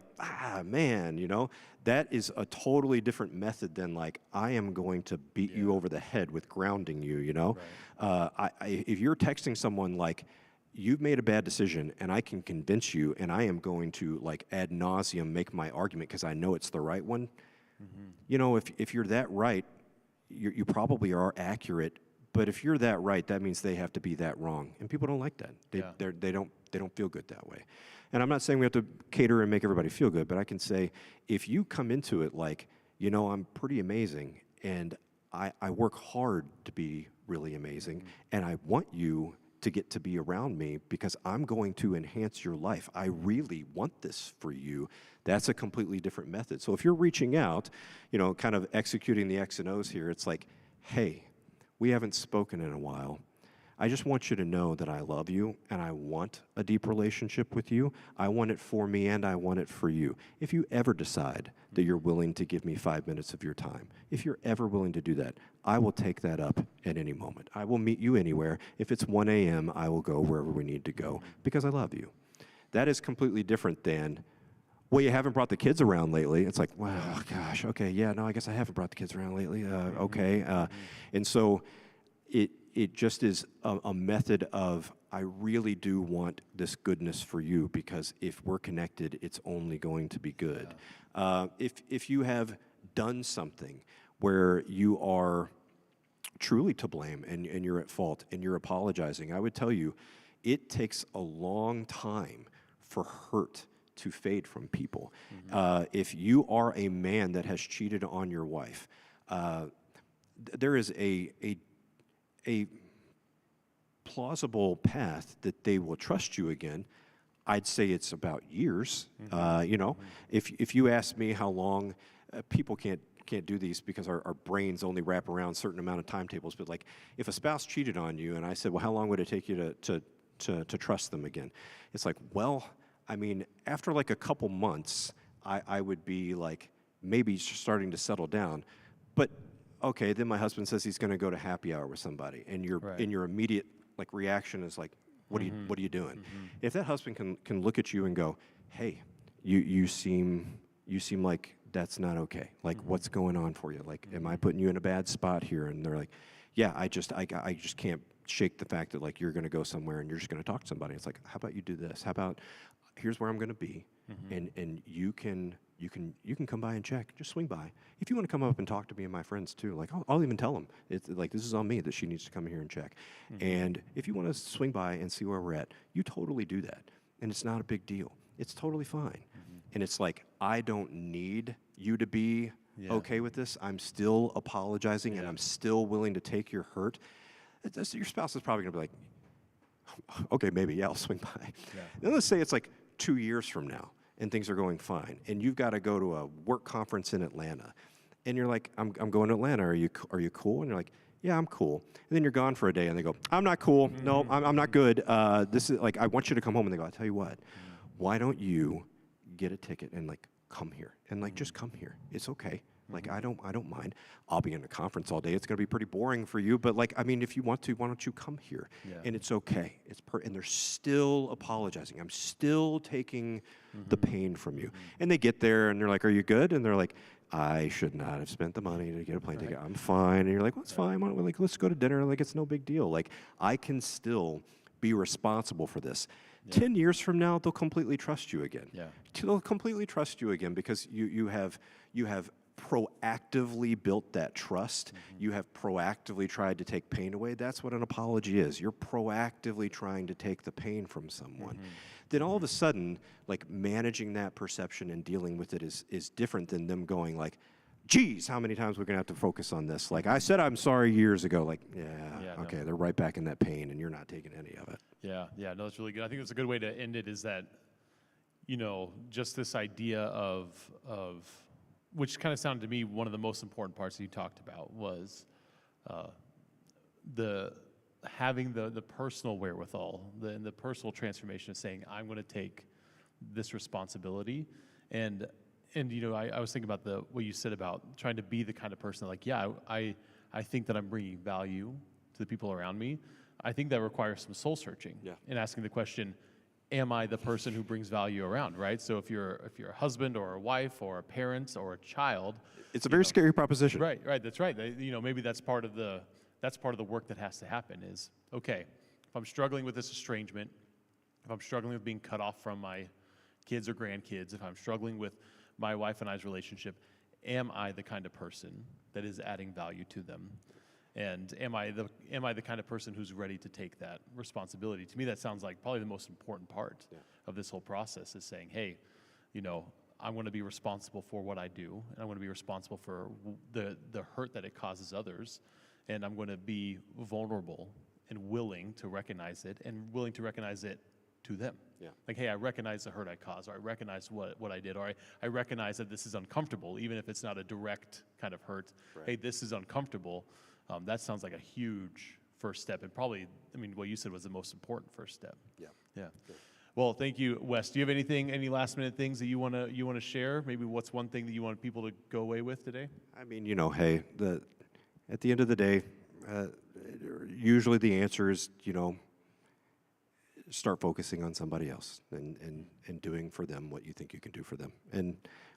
man, you know, that is a totally different method than, like, I am going to beat you over the head with grounding you, you know? Right. If you're texting someone like, you've made a bad decision, and I can convince you, and I am going to, like, ad nauseum make my argument because I know it's the right one. You know, if you're that right, you probably are accurate. But if you're that right, that means they have to be that wrong, and people don't like that. They don't feel good that way. And I'm not saying we have to cater and make everybody feel good, but I can say, if you come into it like, you know, I'm pretty amazing, and I work hard to be really amazing, and I want you to get to be around me because I'm going to enhance your life. I really want this for you. That's a completely different method. So if you're reaching out, you know, kind of executing the X and O's here, it's like, hey, we haven't spoken in a while. I just want you to know that I love you and I want a deep relationship with you. I want it for me and I want it for you. If you ever decide that you're willing to give me 5 minutes of your time, if you're ever willing to do that, I will take that up at any moment. I will meet you anywhere. If it's 1 a.m., I will go wherever we need to go because I love you. That is completely different than, well, you haven't brought the kids around lately. It's like, well, gosh, okay, yeah, no, I guess I haven't brought the kids around lately. Okay. And so it just is a method of, I really do want this goodness for you because if we're connected, it's only going to be good. If you have done something where you are truly to blame and you're at fault and you're apologizing, I would tell you, it takes a long time for hurt to fade from people. If you are a man that has cheated on your wife, there is a plausible path that they will trust you again. I'd say it's about years. You know, if you ask me how long, people can't do these because our brains only wrap around certain amount of timetables. But like, if a spouse cheated on you, and I said, well, how long would it take you to trust them again? It's like, well, I mean, after like a couple months, I would be like maybe starting to settle down. But okay, then my husband says he's going to go to happy hour with somebody, and your immediate like reaction is like, what are you doing? If that husband can look at you and go, hey, you seem like that's not okay. Like, what's going on for you? Like, am I putting you in a bad spot here? And they're like, yeah, I just can't shake the fact that like you're going to go somewhere and you're just going to talk to somebody. It's like, how about you do this? How about here's where I'm going to be, and you can come by and check. Just swing by. If you want to come up and talk to me and my friends too, like I'll even tell them it's like this is on me that she needs to come here and check. And if you want to swing by and see where we're at, you totally do that, and it's not a big deal. It's totally fine. And it's like, I don't need you to be okay with this. I'm still apologizing, and I'm still willing to take your hurt. Your spouse is probably going to be like, okay, maybe, yeah, I'll swing by. Then let's say it's like 2 years from now, and things are going fine, and you've got to go to a work conference in Atlanta, and you're like, I'm going to Atlanta. Are you cool? And you're like, yeah, I'm cool. And then you're gone for a day, and they go, I'm not cool. No, I'm not good. This is like, I want you to come home. And they go, I'll tell you what, why don't you get a ticket and like come here and like just come here? It's okay. Like, I don't mind. I'll be in a conference all day. It's going to be pretty boring for you. But, like, I mean, if you want to, why don't you come here? Yeah. And it's okay. And they're still apologizing. I'm still taking the pain from you. And they get there, and they're like, are you good? And they're like, I should not have spent the money to get a plane ticket. I'm fine. And you're like, well, it's fine. Why don't we, like, let's go to dinner. Like, it's no big deal. Like, I can still be responsible for this. 10 years from now, they'll completely trust you again. Yeah. They'll completely trust you again because you have proactively built that trust. You have proactively tried to take pain away. That's what an apology is. You're proactively trying to take the pain from someone. Then all of a sudden, like, managing that perception and dealing with it is different than them going like, geez, how many times we're going to have to focus on this? Like, I said I'm sorry years ago. Like, okay, they're right back in that pain, and you're not taking any of it. Yeah, no, that's really good. I think it's a good way to end it is that, just this idea of which kind of sounded to me one of the most important parts that you talked about was having the personal wherewithal, the personal transformation of saying, I'm going to take this responsibility. And I was thinking about what you said about trying to be the kind of person like, I think that I'm bringing value to the people around me. I think that requires some soul searching and asking the question, am I the person who brings value around, right? So if you're a husband or a wife or a parent or a child, it's a very scary proposition. Right, that's right. Maybe that's part of the work that has to happen is, okay, if I'm struggling with this estrangement, if I'm struggling with being cut off from my kids or grandkids, if I'm struggling with my wife and I's relationship, am I the kind of person that is adding value to them? And am I the kind of person who's ready to take that responsibility? To me, that sounds like probably the most important part of this whole process is saying, hey, I'm going to be responsible for what I do, and I'm going to be responsible for the hurt that it causes others, and I'm going to be vulnerable and willing to recognize it, and willing to recognize it to them. Yeah. Like, hey, I recognize the hurt I caused, or I recognize what I did, or I recognize that this is uncomfortable, even if it's not a direct kind of hurt. Right. Hey, this is uncomfortable. That sounds like a huge first step, and probably, what you said was the most important first step. Yeah. Good. Well, thank you, Wes. Do you have any last minute things that you want to share? Maybe what's one thing that you want people to go away with today? Hey, at the end of the day, usually the answer is, start focusing on somebody else and doing for them what you think you can do for them. And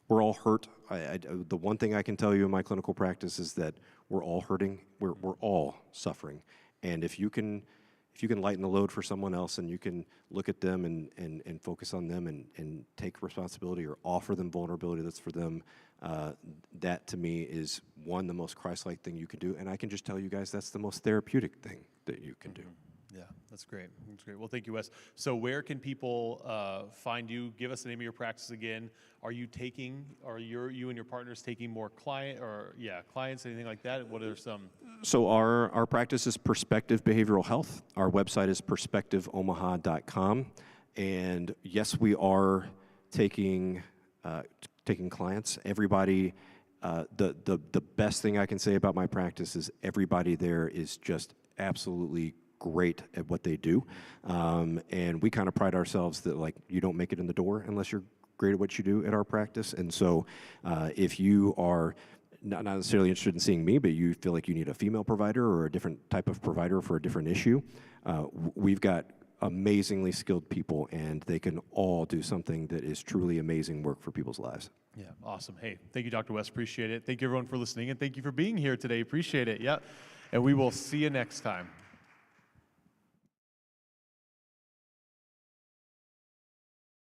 we're all hurt. The one thing I can tell you in my clinical practice is that we're all hurting. We're all suffering. And if you can lighten the load for someone else, and you can look at them and focus on them and take responsibility or offer them vulnerability that's for them, that to me is the most Christ-like thing you can do. And I can just tell you guys that's the most therapeutic thing that you can do. Yeah, that's great. Well, thank you, Wes. So where can people find you? Give us the name of your practice again. Are you and your partners taking more clients, anything like that? What are some? So our practice is Perspective Behavioral Health. Our website is perspectiveomaha.com. And yes, we are taking clients. Everybody, the best thing I can say about my practice is everybody there is just absolutely great at what they do. And we kind of pride ourselves that, like, you don't make it in the door unless you're great at what you do at our practice. And so if you are not necessarily interested in seeing me, but you feel like you need a female provider or a different type of provider for a different issue, we've got amazingly skilled people, and they can all do something that is truly amazing work for people's lives. Yeah, awesome. Hey, thank you, Dr. West. Appreciate it. Thank you, everyone, for listening, and thank you for being here today. Appreciate it. Yeah. And we will see you next time.